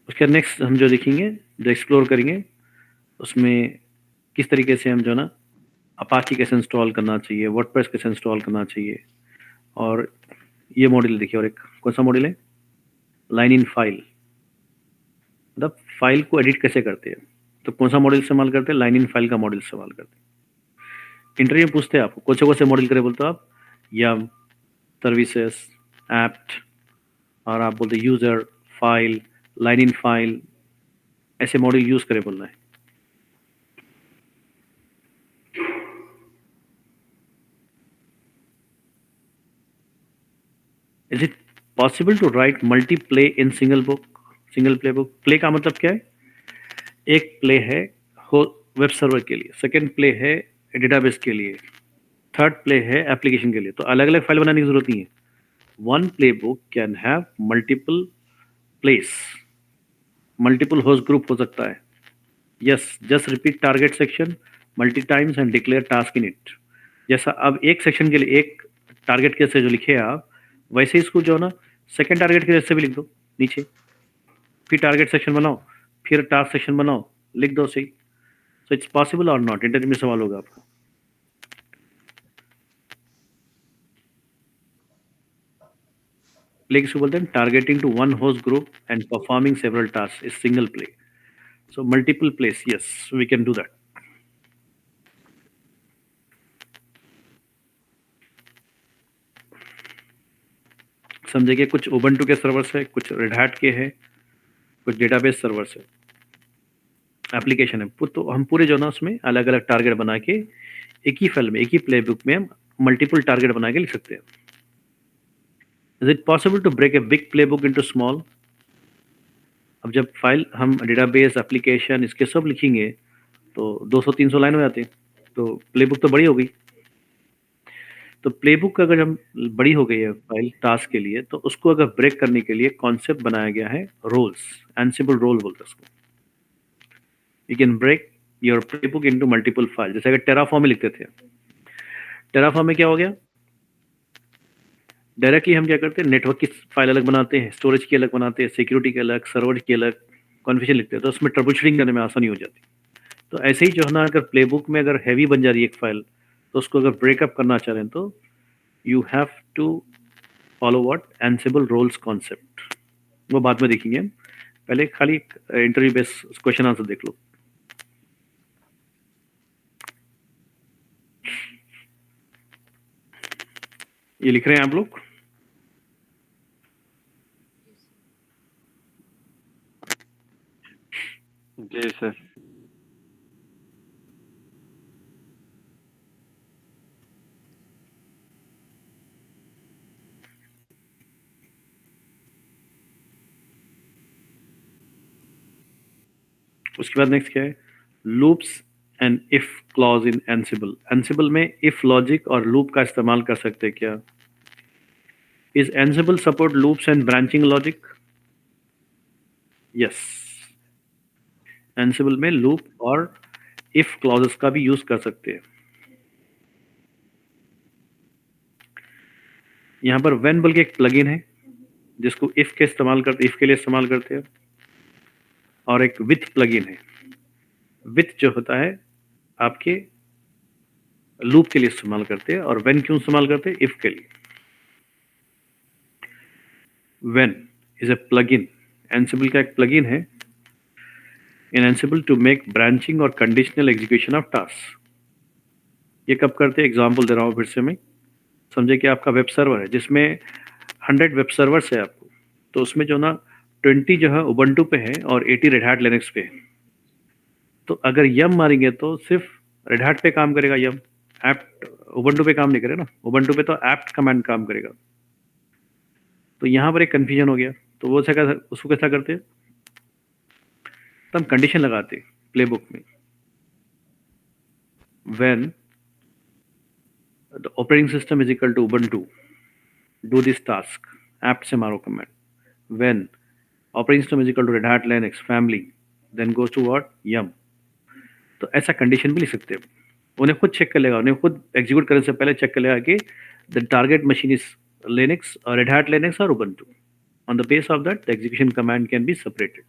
उसके नेक्स्ट हम जो देखेंगे, जो एक्सप्लोर करेंगे, उसमें किस तरीके से हम जो ना अपाची कैसे इंस्टॉल करना चाहिए, वर्डप्रेस कैसे इंस्टॉल करना चाहिए। और ये मॉड्यूल देखिए, और एक कौन सा मॉड्यूल है, लाइन इन फाइल, मतलब फाइल को एडिट कैसे करते हैं। तो कौन सा मॉड्यूल इस्तेमाल करते हैं, लाइन इन फाइल का मॉड्यूल इस्तेमाल करते हैं। इंटरव्यू में पूछते हैं आपको कौन से मॉड्यूल करे, बोलते हो आप यम, सर्विसेज, एप्ट, और आप बोलते user, file, line in file, ऐसे मॉड्यूल यूज करे बोलना है। Is it possible to write multi play in single book, single play book? Play का मतलब क्या है, एक प्ले है वेब सर्वर के लिए, सेकेंड प्ले है डेटाबेस के लिए, थर्ड प्ले है एप्लीकेशन के लिए। तो अलग अलग फाइल बनाने की जरूरत नहीं है। One play book can have multiple place, multiple host group हो सकता है। Yes, just repeat target section multi times and declare task in it. जैसा अब एक सेक्शन के लिए एक टारगेट के से जो लिखे आप, वैसे इसको जो ना सेकंड टारगेट के जैसे भी लिख दो नीचे, फिर टारगेट सेक्शन बनाओ, फिर टास्क सेक्शन बनाओ, लिख दो सही। सो इट्स पॉसिबल और नॉट, इंटरव्यू में सवाल होगा आपका। प्ले किसको बोलते हैं? Targeting to one host group and performing several task is single play. So multiple plays, yes we can do that. समझे कि कुछ उबंटू के सर्वर्स है, कुछ रेड हैट के है, कुछ डेटाबेस सर्वर्स है, एप्लीकेशन है। तो हम पूरे जो ना उसमें अलग अलग टारगेट बना के एक ही फाइल में, एक ही प्ले बुक में हम मल्टीपल टारगेट बना के लिख सकते हैं। Is it possible to break a big play book into small? अब जब फाइल हम डेटाबेस एप्लीकेशन इसके सब लिखेंगे तो 200-300 लाइन हो जाती है, तो प्ले बुक तो बड़ी हो गई। तो प्ले बुक अगर हम बड़ी हो गई है फाइल टास्क के लिए, तो उसको अगर ब्रेक करने के लिए कॉन्सेप्ट बनाया गया है रोल्स, एंसिबल रोल बोलते हैं उसको। You can break your play book into multiple file. जैसे अगर टेराफॉर्म में लिखते थे, टेराफॉर्म में क्या हो गया, डायरेक्टली हम क्या करते हैं, नेटवर्क की फाइल अलग बनाते हैं, स्टोरेज की अलग बनाते हैं, सिक्योरिटी की अलग, सर्वर की अलग कॉन्फ़िगरेशन लिखते हैं, तो उसमें ट्रबल शूटिंग करने में आसानी हो जाती है। तो ऐसे ही जो है ना, अगर प्लेबुक में अगर हैवी बन जा रही है एक फाइल, तो उसको अगर ब्रेकअप करना चाह रहे हैं तो you have to follow what, Ansible roles concept. वो बाद में देखेंगे हम, पहले खाली इंटरव्यू बेस क्वेश्चन आंसर देख लो। ये लिख रहे हैं आप लोग? जी सर। उसके बाद नेक्स्ट क्या है, loops and if clause in Ansible. Ansible में इफ लॉजिक और लूप का इस्तेमाल कर सकते हैं क्या? Is Ansible support loops and branching logic? Yes, Ansible में लूप और इफ क्लॉजेस का भी यूज कर सकते हैं। यहाँ पर वेन बोल के एक प्लगइन है जिसको इफ के इस्तेमाल करते, इफ के लिए इस्तेमाल करते हैं, और एक विथ प्लगइन है। विथ जो होता है आपके लूप के लिए इस्तेमाल करते हैं, और वेन क्यों इस्तेमाल करते हैं? इफ के लिए। When is a plugin, Ansible का एक प्लगइन है इन एंसिबल टू मेक ब्रांचिंग और कंडीशनल एग्जीक्यूशन ऑफ टास्क। ये कब करते हैं? एग्जाम्पल दे रहा हूँ फिर से मैं। समझे कि आपका वेब सर्वर है जिसमें 100 वेब सर्वर्स है आपको, तो उसमें जो ना 20 जो है उबंटू पे है और 80 रेड हैट लिनक्स पे है। तो अगर यम मारेंगे तो सिर्फ रेड हैट पे काम करेगा यम, एप्ट उबंटू पे काम नहीं करेगा ना। उबंटू पे तो एप्ट कमांड काम करेगा। तो यहाँ पर एक कन्फ्यूजन हो गया, तो वो उसको कैसा करते हैं, तो हम कंडीशन लगाते प्लेबुक में, when the operating system is equal to Ubuntu do this task, apt से मारो command, when operating system is equal to Red Hat Linux family then goes to what, yum. तो ऐसा कंडीशन भी लिख सकते हैं। उन्हें खुद चेक कर लेगा, उन्हें खुद एग्जीक्यूट करने से पहले चेक कर लेगा कि the target machine is Linux और रेड हैट लिनक्स और Ubuntu. On the base of that the execution command can be separated.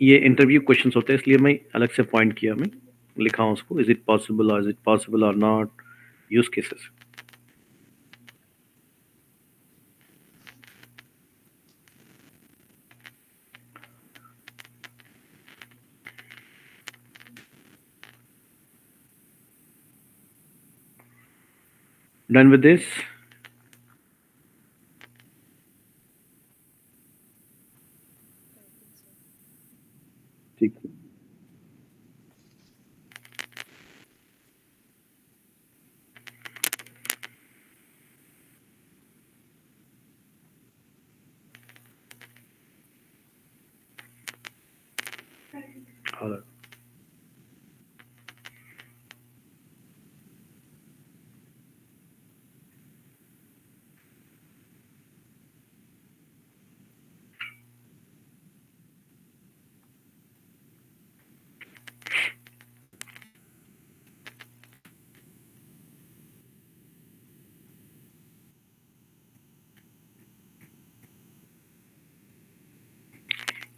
ये इंटरव्यू क्वेश्चंस होते हैं, इसलिए मैं अलग से पॉइंट किया, मैं लिखा हूँ उसको, इज इट पॉसिबल और not, use cases. Done with this? ठीक है। और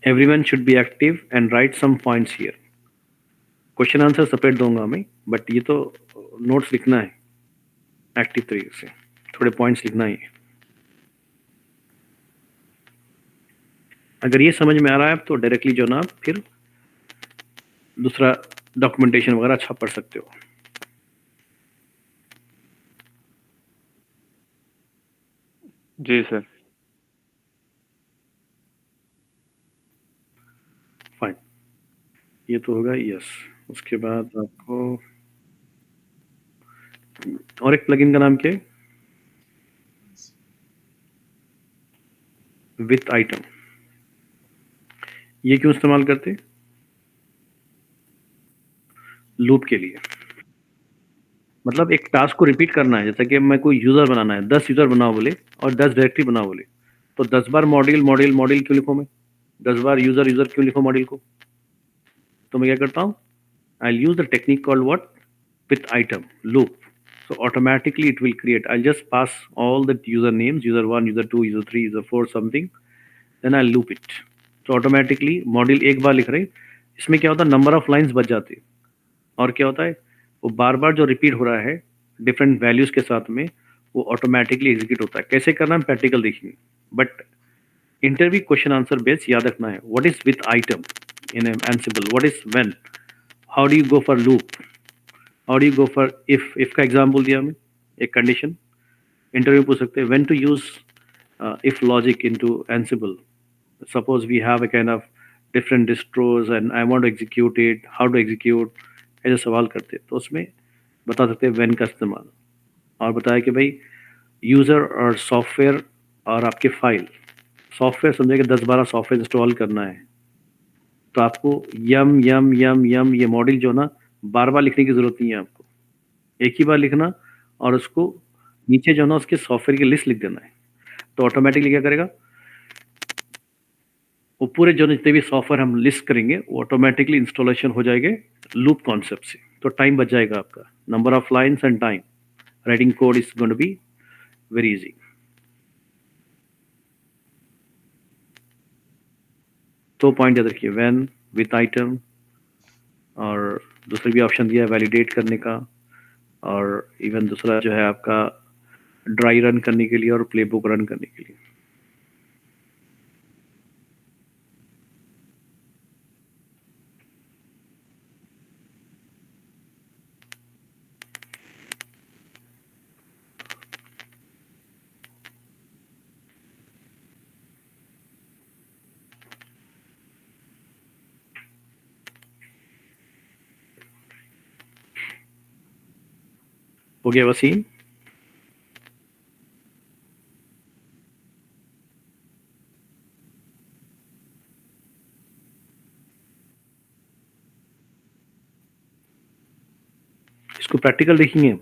Everyone should be active and write some points here. Question answer separate दूंगा मैं, बट ये तो नोट्स लिखना है एक्टिव तरीके से, थोड़े पॉइंट्स लिखना है। अगर ये समझ में आ रहा है तो डायरेक्टली जो ना आप फिर दूसरा डॉक्यूमेंटेशन वगैरह अच्छा पढ़ सकते हो। जी सर। फाइन, ये तो होगा यस। उसके बाद आपको और एक प्लगइन का नाम क्या है? With item. ये क्यों इस्तेमाल करते? लूप के लिए। मतलब एक टास्क को रिपीट करना है, जैसे कि मैं कोई यूजर बनाना है, 10 यूजर बनाओ बोले और 10 डायरेक्टरी बनाओ बोले, तो 10 बार मॉड्यूल मॉड्यूल मॉड्यूल क्यों लिखूं मैं? 10 बार यूजर यूजर क्यों लिखूं मॉड्यूल को? तो मैं क्या करता हूँ, I use the technique called what, with item loop. So automatically it will create. I'll just pass all the user names, user 1, user 2, user 3, user 4 something, then I'll loop it. So automatically module एक बार लिख रहे, इसमें क्या होता है, number of lines बच जाते, और क्या होता है, वो बार बार जो रिपीट हो रहा है डिफरेंट वैल्यूज के साथ में, वो ऑटोमेटिकली एग्जीक्यूट होता है। कैसे करना है प्रैक्टिकल देखेंगे, but interview question answer base याद रखना है। What is with item in Ansible, what is when, how do you go for loop, how do you go for if. If का एग्जांपल दिया हमें, एक कंडीशन इंटरव्यू पूछ सकते हैं, when to use if logic into Ansible. Suppose we have a kind of different distros and I want to execute it, how to execute, ऐसे सवाल करते हैं तो उसमें बता सकते हैं व्हेन का इस्तेमाल। और बताया कि भाई यूज़र और सॉफ्टवेयर और आपके फाइल, सॉफ्टवेयर समझे कि 10-12 सॉफ्टवेयर इंस्टॉल करना है, तो आपको यम यम यम यम ये मॉड्यूल जो ना बार बार लिखने की ज़रूरत नहीं है, आपको एक ही बार लिखना और उसको नीचे जो ना उसके सॉफ्टवेयर की लिस्ट लिख देना है, तो ऑटोमेटिकली क्या करेगा, वो पूरे जो जितने भी सॉफ्टवेयर हम लिस्ट करेंगे वो ऑटोमेटिकली इंस्टॉलेशन हो जाएंगे लूप कॉन्सेप्ट से। तो टाइम बच जाएगा आपका, number of lines and time, writing code is going to be very easy. तो पॉइंट याद रखिए, व्हेन, विथ आइटम, और दूसरा भी ऑप्शन दिया है वैलिडेट करने का, और इवन दूसरा जो है आपका ड्राई रन करने के लिए और प्लेबुक रन करने के लिए। हो गया वसीम? इसको प्रैक्टिकल देखेंगे,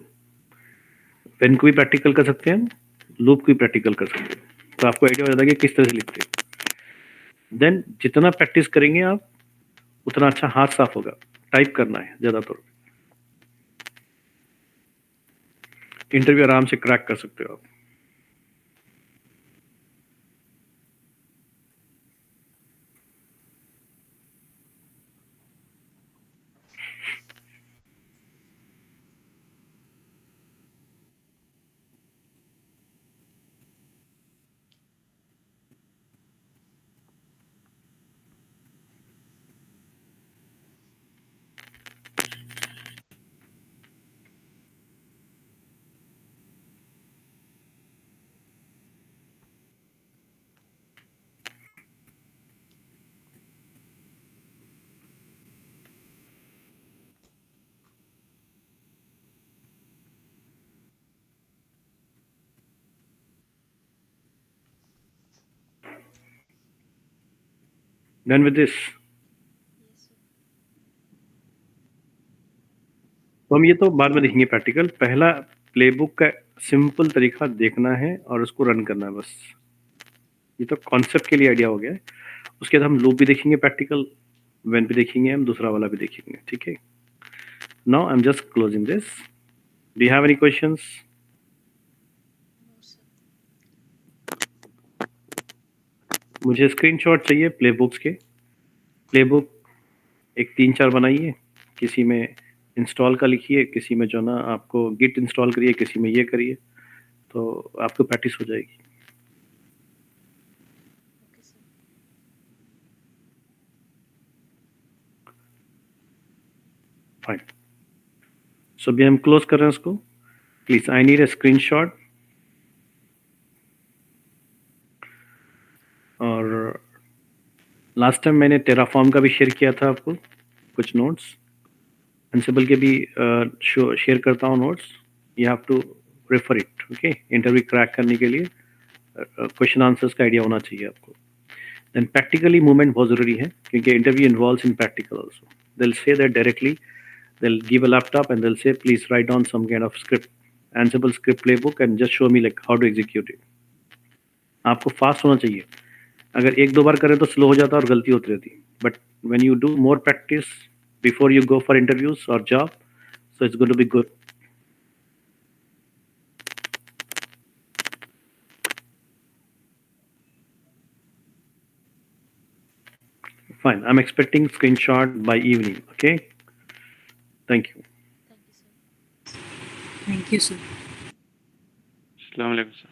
पेन को भी प्रैक्टिकल कर सकते हैं, लूप को भी प्रैक्टिकल कर सकते हैं, तो आपको आइडिया हो जाता है कि किस तरह से लिखते हैं। देन जितना प्रैक्टिस करेंगे आप उतना अच्छा हाथ साफ होगा, टाइप करना है ज़्यादातर, इंटरव्यू आराम से क्रैक कर सकते हो आप। Done with this? Yes, sir. तो हम ये तो बाद में देखेंगे प्रैक्टिकल, पहला प्लेबुक का सिंपल तरीका देखना है और उसको रन करना है बस। ये तो कॉन्सेप्ट के लिए आइडिया हो गया है। उसके बाद हम लूप भी देखेंगे प्रैक्टिकल, व्हेन भी देखेंगे, हम दूसरा वाला भी देखेंगे, ठीक है। Now I am just closing this. Do you have any questions? No, sir. मुझे स्क्रीनशॉट चाहिए प्लेबुक्स के, प्लेबुक एक 3-4 बनाइए, किसी में इंस्टॉल का लिखिए, किसी में जो ना आपको गिट इंस्टॉल करिए, किसी में ये करिए, तो आपको प्रैक्टिस हो जाएगी। Okay sir. फाइन। सो अभी हम क्लोज कर रहे हैं इसको। Please I need a screenshot. और लास्ट टाइम मैंने टेराफॉर्म का भी शेयर किया था आपको कुछ नोट्स। अंसिबल के भी शेयर करता हूँ notes. You have to refer it. Okay, interview crack करने के लिए क्वेश्चन आंसर्स का आइडिया होना चाहिए आपको। देन प्रैक्टिकली मूवमेंट बहुत जरूरी है, क्योंकि interview involves in practical also. They'll say that directly. They'll give a laptop and they'll say, please write down some kind of script, Ansible script playbook, and just show me like how to execute it. आपको fast होना चाहिए। अगर एक दो बार करें तो slow हो जाता है और गलती होती रहती है। But when you do more practice before you go for interviews और job, so it's going to be good. Fine. I'm expecting screenshot by evening. Okay. Thank you. Thank you sir. Thank you, sir. अस्सलाम वालेकुम sir.